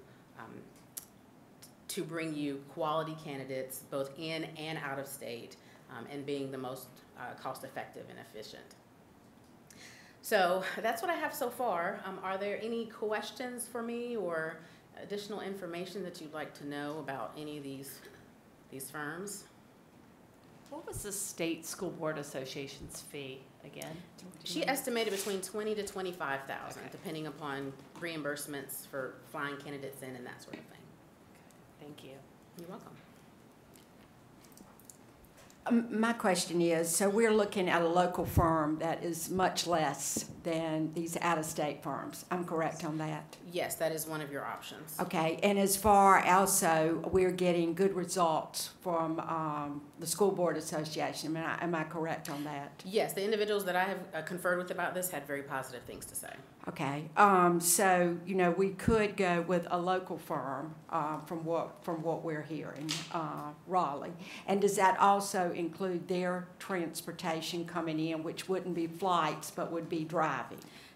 bring you quality candidates both in and out of state, and being the most cost effective and efficient. So that's what I have so far. Are there any questions for me or additional information that you'd like to know about any of these firms? What was the State School Board Association's fee again? She estimated between $20,000 to $25,000, Okay. depending upon reimbursements for flying candidates in and that sort of thing. Thank you. You're welcome. My question is, so we're looking at a local firm that is much less than these out-of-state firms. I'm correct on that? Yes, that is one of your options. Okay, and as far also, we're getting good results from the School Board Association. Am I correct on that? Yes, the individuals that I have conferred with about this had very positive things to say. Okay, so, you know, we could go with a local firm from what we're hearing, Raleigh. And does that also include their transportation coming in, which wouldn't be flights, but would be driving?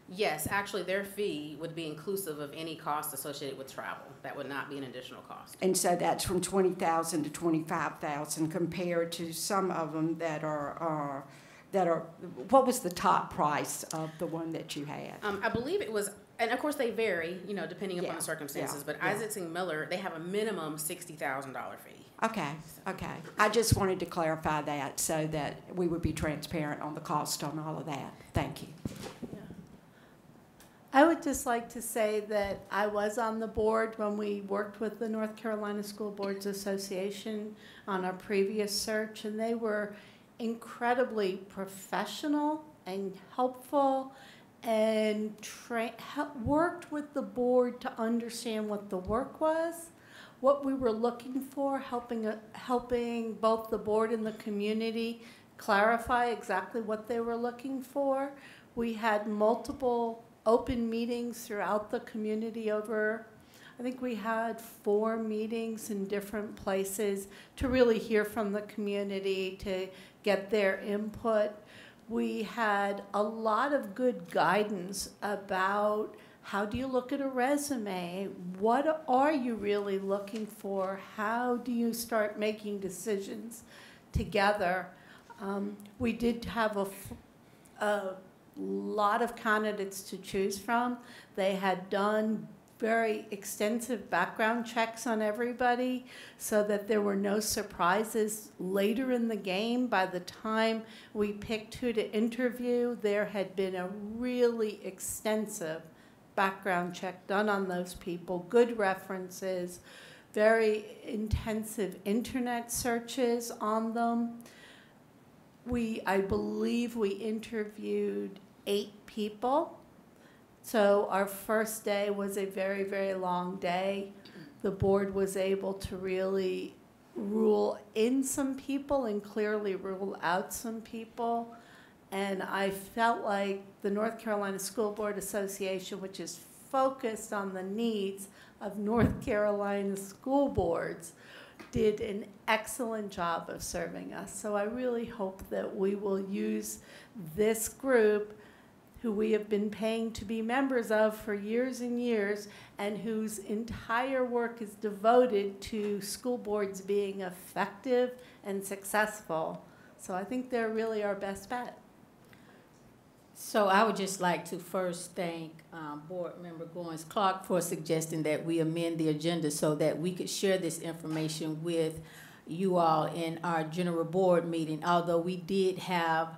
Yes, actually, their fee would be inclusive of any cost associated with travel. That would not be an additional cost. And so that's from $20,000 to $25,000 compared to some of them that are, what was the top price of the one that you had? I believe it was, and of course they vary, you know, depending upon Yeah, the circumstances, yeah, but yeah. Isaacs and Miller, they have a minimum $60,000 fee. Okay, okay. I just wanted to clarify that so that we would be transparent on the cost on all of that. Thank you. I would just like to say that I was on the board when we worked with the North Carolina School Boards Association on our previous search, and they were incredibly professional and helpful and worked with the board to understand what the work was, what we were looking for, helping both the board and the community clarify exactly what they were looking for. We had multiple open meetings throughout the community over, I think we had 4 meetings in different places to really hear from the community, to get their input. We had a lot of good guidance about how do you look at a resume? What are you really looking for? How do you start making decisions together? We did have a lot of candidates to choose from. They had done very extensive background checks on everybody so that there were no surprises later in the game. By the time we picked who to interview, there had been a really extensive background check done on those people, good references, very intensive internet searches on them. I believe we interviewed 8 people. So our first day was a very, very long day. The board was able to really rule in some people and clearly rule out some people. And I felt like the North Carolina School Board Association, which is focused on the needs of North Carolina school boards, did an excellent job of serving us. So I really hope that we will use this group, who we have been paying to be members of for years and years, and whose entire work is devoted to school boards being effective and successful. So I think they're really our best bet. So I would just like to first thank Board Member Goins-Clark for suggesting that we amend the agenda so that we could share this information with you all in our general board meeting, although we did have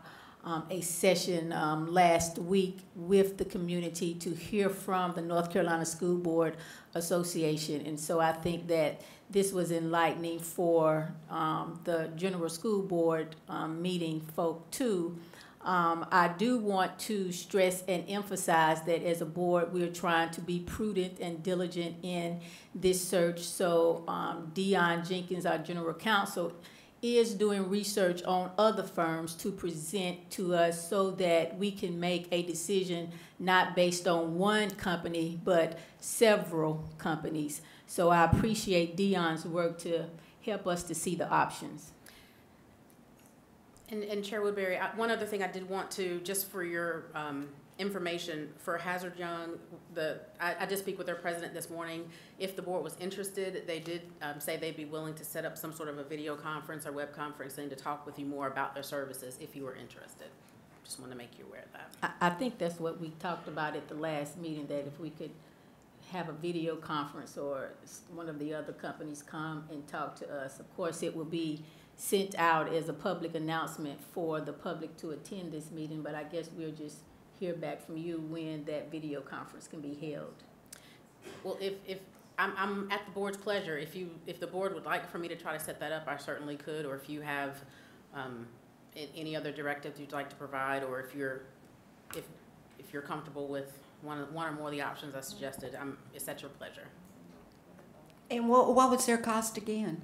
a session last week with the community to hear from the North Carolina School Board Association. And so I think that this was enlightening for the general school board meeting folk too. I do want to stress and emphasize that as a board, we're trying to be prudent and diligent in this search. So Dion Jenkins, our general counsel, is doing research on other firms to present to us so that we can make a decision not based on one company, but several companies. So I appreciate Dion's work to help us to see the options. And Chair Woodbury, one other thing I did want to, just for your information, for Hazard Young, I did speak with their president this morning. If the board was interested, they did say they'd be willing to set up some sort of a video conference or web conferencing to talk with you more about their services if you were interested. Just want to make you aware of that. I think that's what we talked about at the last meeting, that if we could have a video conference or one of the other companies come and talk to us. Of course, it will be sent out as a public announcement for the public to attend this meeting, but I guess we'll just hear back from you when that video conference can be held. Well, if I'm at the board's pleasure. If the board would like for me to try to set that up, I certainly could. Or if you have any other directives you'd like to provide, or if you're comfortable with one or more of the options I suggested, it's at your pleasure. And what was their cost again?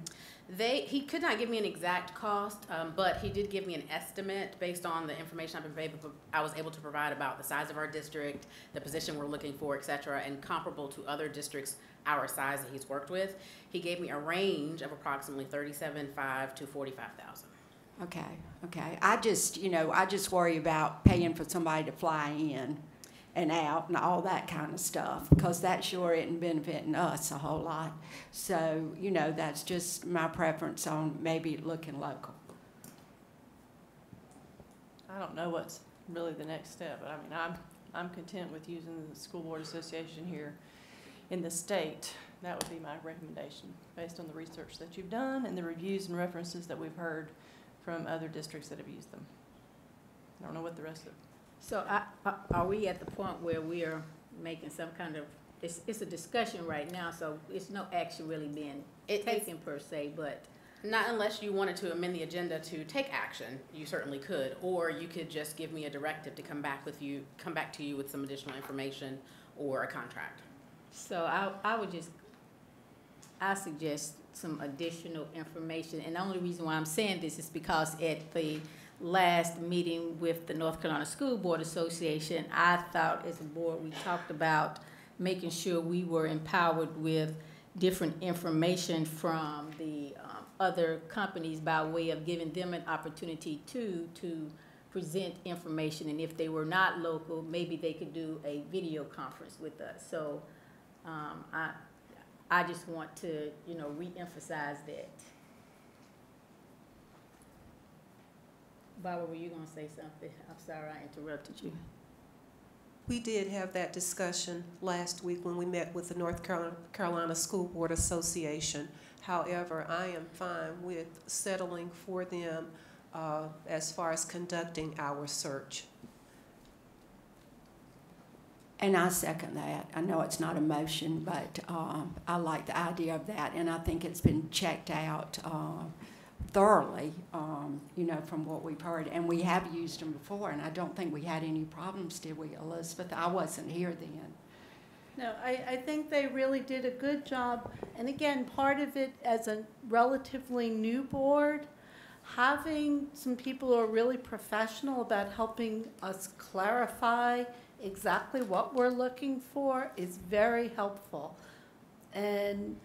He could not give me an exact cost, but he did give me an estimate based on the information I was able to provide about the size of our district, the position we're looking for, et cetera, and comparable to other districts our size that he's worked with. He gave me a range of approximately $37,500 to $45,000. Okay. I just worry about paying for somebody to fly in and out and all that kind of stuff, because that sure isn't benefiting us a whole lot. So, that's just my preference on maybe looking local. I don't know what's really the next step, but I mean, I'm content with using the School Board Association here in the state. That would be my recommendation, based on the research that you've done and the reviews and references that we've heard from other districts that have used them. I don't know what the rest of. So are we at the point where we are making some kind of, it's a discussion right now, so it's no action really being taken per se, but. Not unless you wanted to amend the agenda to take action, you certainly could, or you could just give me a directive to come back to you with some additional information or a contract. So I suggest some additional information, and the only reason why I'm saying this is because at the last meeting with the North Carolina School Board Association, I thought as a board we talked about making sure we were empowered with different information from the other companies by way of giving them an opportunity to present information, and if they were not local, maybe they could do a video conference with us. So I just want to, re-emphasize that. Barbara, were you going to say something? I'm sorry I interrupted you. We did have that discussion last week when we met with the North Carolina School Board Association. However, I am fine with settling for them as far as conducting our search. And I second that. I know it's not a motion, but I like the idea of that, and I think it's been checked out thoroughly, from what we've heard. And we have used them before, and I don't think we had any problems, did we, Elizabeth? I wasn't here then. No, I think they really did a good job. And again, part of it as a relatively new board, having some people who are really professional about helping us clarify exactly what we're looking for is very helpful. And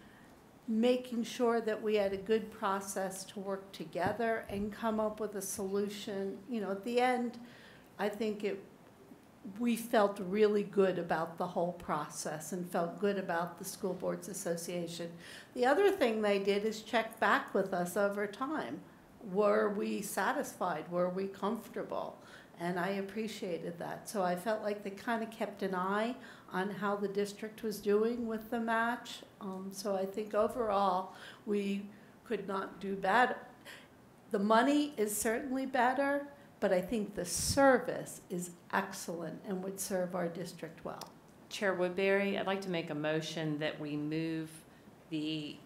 making sure that we had a good process to work together and come up with a solution. At the end, I think we felt really good about the whole process and felt good about the School Boards Association. The other thing they did is check back with us over time. Were we satisfied? Were we comfortable? And I appreciated that. So I felt like they kind of kept an eye on how the district was doing with the match. So I think overall we could not do bad. The money is certainly better, but I think the service is excellent and would serve our district well. Chair Woodbury, I'd like to make a motion that we move the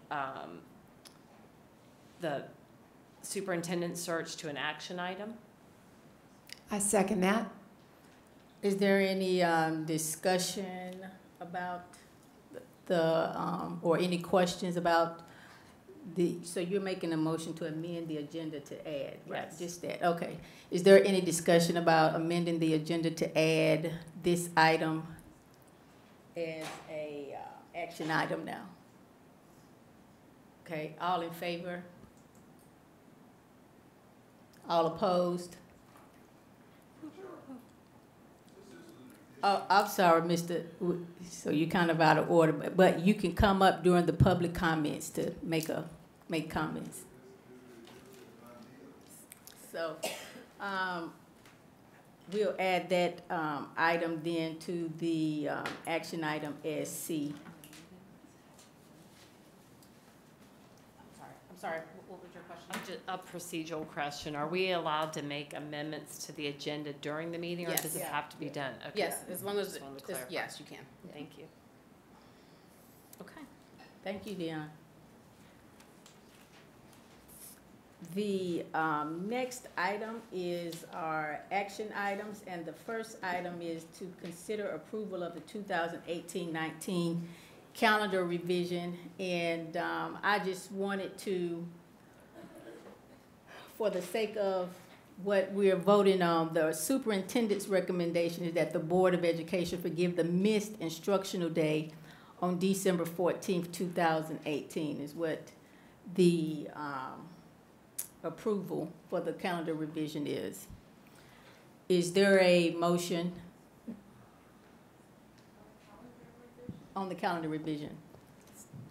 superintendent search to an action item. I second that. Is there any discussion about or any questions about so you're making a motion to amend the agenda to add, right? Yes. Just that, okay. Is there any discussion about amending the agenda to add this item as a action item now? Okay, all in favor? All opposed? Oh, I'm sorry, Mr. So you're kind of out of order, but you can come up during the public comments to make comments. we'll add that item then to the action item as C. I'm sorry, what was your question? A procedural question. Are we allowed to make amendments to the agenda during the meeting, or Yes. does it have to be done? Okay. Yes, as long as, Just wanted to clarify. yes, you can. Thank you. Okay. Thank you, Dion. The next item is our action items, and the first item is to consider approval of the 2018-19 calendar revision. And I just wanted to, for the sake of what we're voting on, the superintendent's recommendation is that the Board of Education forgive the missed instructional day on December 14th, 2018 is what the approval for the calendar revision is. Is there a motion on the calendar revision?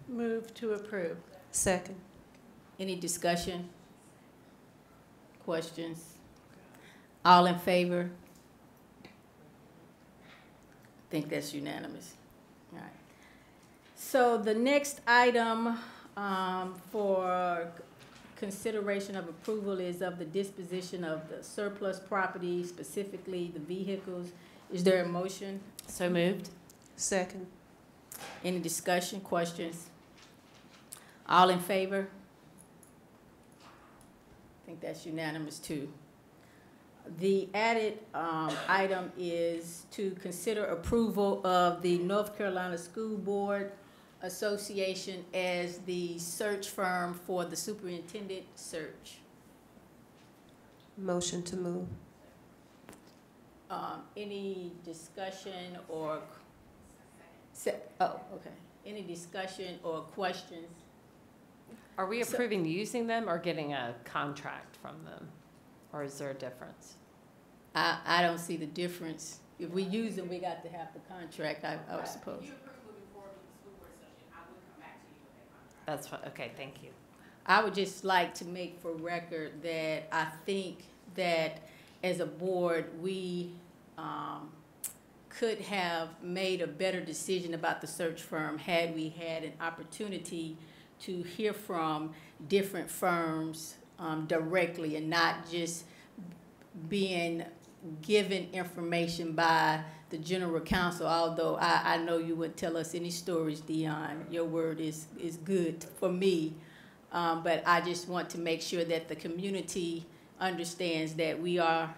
Move to approve. Second. Any discussion? Questions? All in favor? I think that's unanimous. All right. So the next item for consideration of approval is of the disposition of the surplus property, specifically the vehicles. Is there a motion? So moved. Second. Any discussion, questions? All in favor? I think that's unanimous too. The added item is to consider approval of the North Carolina School Board Association as the search firm for the superintendent search. Motion to move. Any discussion or, any discussion or questions? Are we approving using them or getting a contract from them? Or is there a difference? I don't see the difference. If we use them, we got to have the contract, I would suppose. That's fine. Okay, thank you. I would just like to make for record that I think that as a board, we could have made a better decision about the search firm had we had an opportunity to hear from different firms directly and not just being given information by the general counsel, although I know you wouldn't tell us any stories, Dion. Your word is good for me. But I just want to make sure that the community understands that we are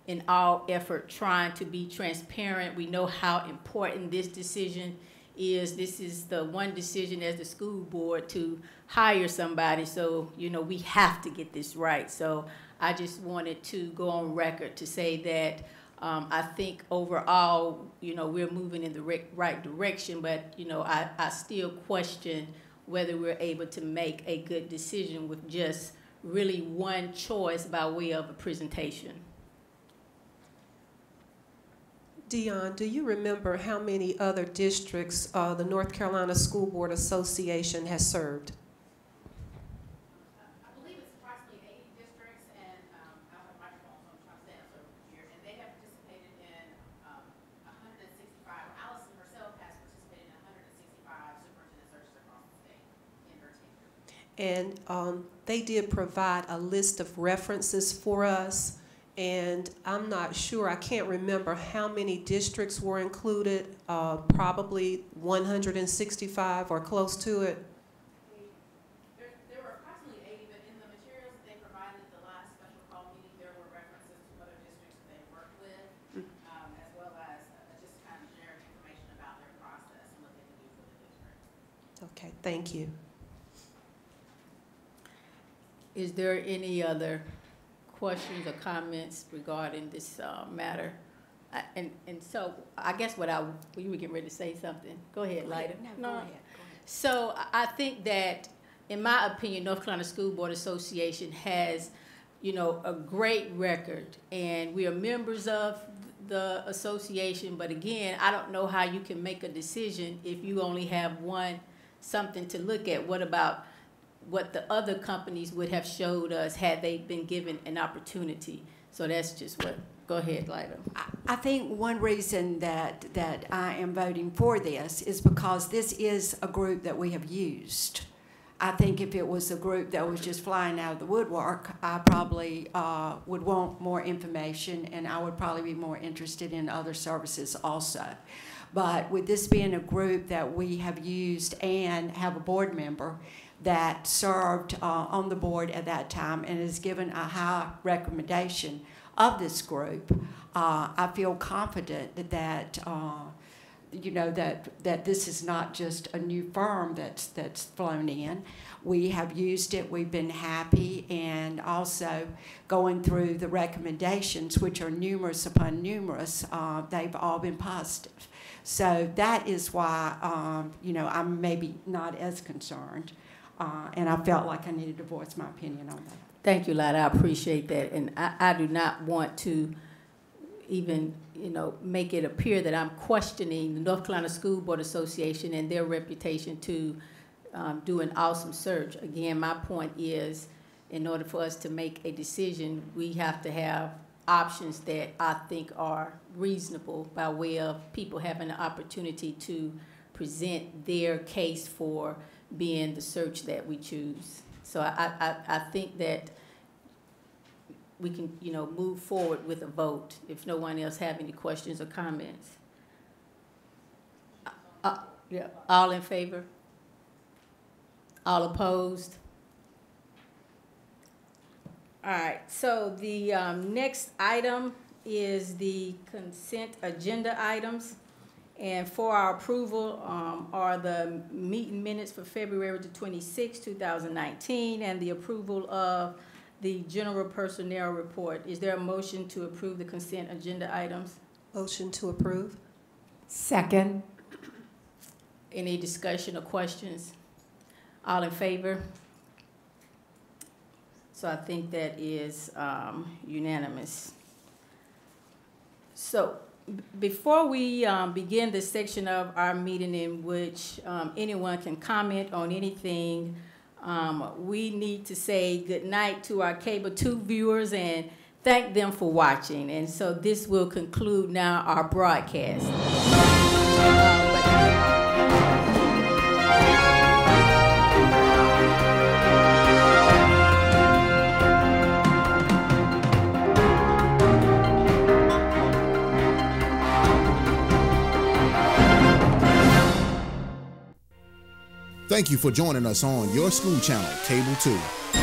in all effort trying to be transparent. We know how important this decision is. This is the one decision as the school board to hire somebody, so we have to get this right. So I just wanted to go on record to say that I think overall, we're moving in the right direction, but I still question whether we're able to make a good decision with just really one choice by way of a presentation. Dion, do you remember how many other districts the North Carolina School Board Association has served? I believe it's approximately 80 districts, and I have a microphone, so I'm trying to stand up over here, and they have participated in 165. Allison herself has participated in 165 superintendent searches across the state in her tenure. And they did provide a list of references for us. And I'm not sure, I can't remember how many districts were included, probably 165 or close to it. There were approximately 80, but in the materials that they provided at the last special call meeting, there were references to other districts that they worked with, as well as just kind of generic information about their process and what they can do for the district. Okay, thank you. Is there any other questions or comments regarding this matter? And so I guess you were getting ready to say something. Go ahead, Lyda. No, go ahead. So I think that, in my opinion, North Carolina School Board Association has, a great record, and we are members of the association. But again, I don't know how you can make a decision if you only have something to look at. What about what the other companies would have showed us had they been given an opportunity. So that's just what, go ahead, Lyda. I think one reason that I am voting for this is because this is a group that we have used. I think if it was a group that was just flying out of the woodwork, I probably would want more information, and I would probably be more interested in other services also. But with this being a group that we have used and have a board member that served on the board at that time and has given a high recommendation of this group, I feel confident that you know, that this is not just a new firm that's flown in. We have used it, we've been happy, and also going through the recommendations, which are numerous upon numerous, they've all been positive. So that is why, you know, I'm maybe not as concerned, and I felt like I needed to voice my opinion on that. Thank you, Lyda. I appreciate that, and I do not want to even, you know, make it appear that I'm questioning the North Carolina School Board Association and their reputation to do an awesome search. Again, my point is, in order for us to make a decision, we have to have options that I think are reasonable by way of people having the opportunity to present their case for being the search that we choose. So I think that we can, you know, move forward with a vote if no one else have any questions or comments. Yeah. All in favor? All opposed? All right, so the next item is the consent agenda items. And for our approval are the meeting minutes for February the 26th, 2019, and the approval of the general personnel report. Is there a motion to approve the consent agenda items? Motion to approve. Second. Any discussion or questions? All in favor? So I think that is unanimous. So before we begin this section of our meeting in which anyone can comment on anything, we need to say good night to our Cable 2 viewers and thank them for watching. And so this will conclude now our broadcast. Thank you for joining us on your school channel, Cable 2.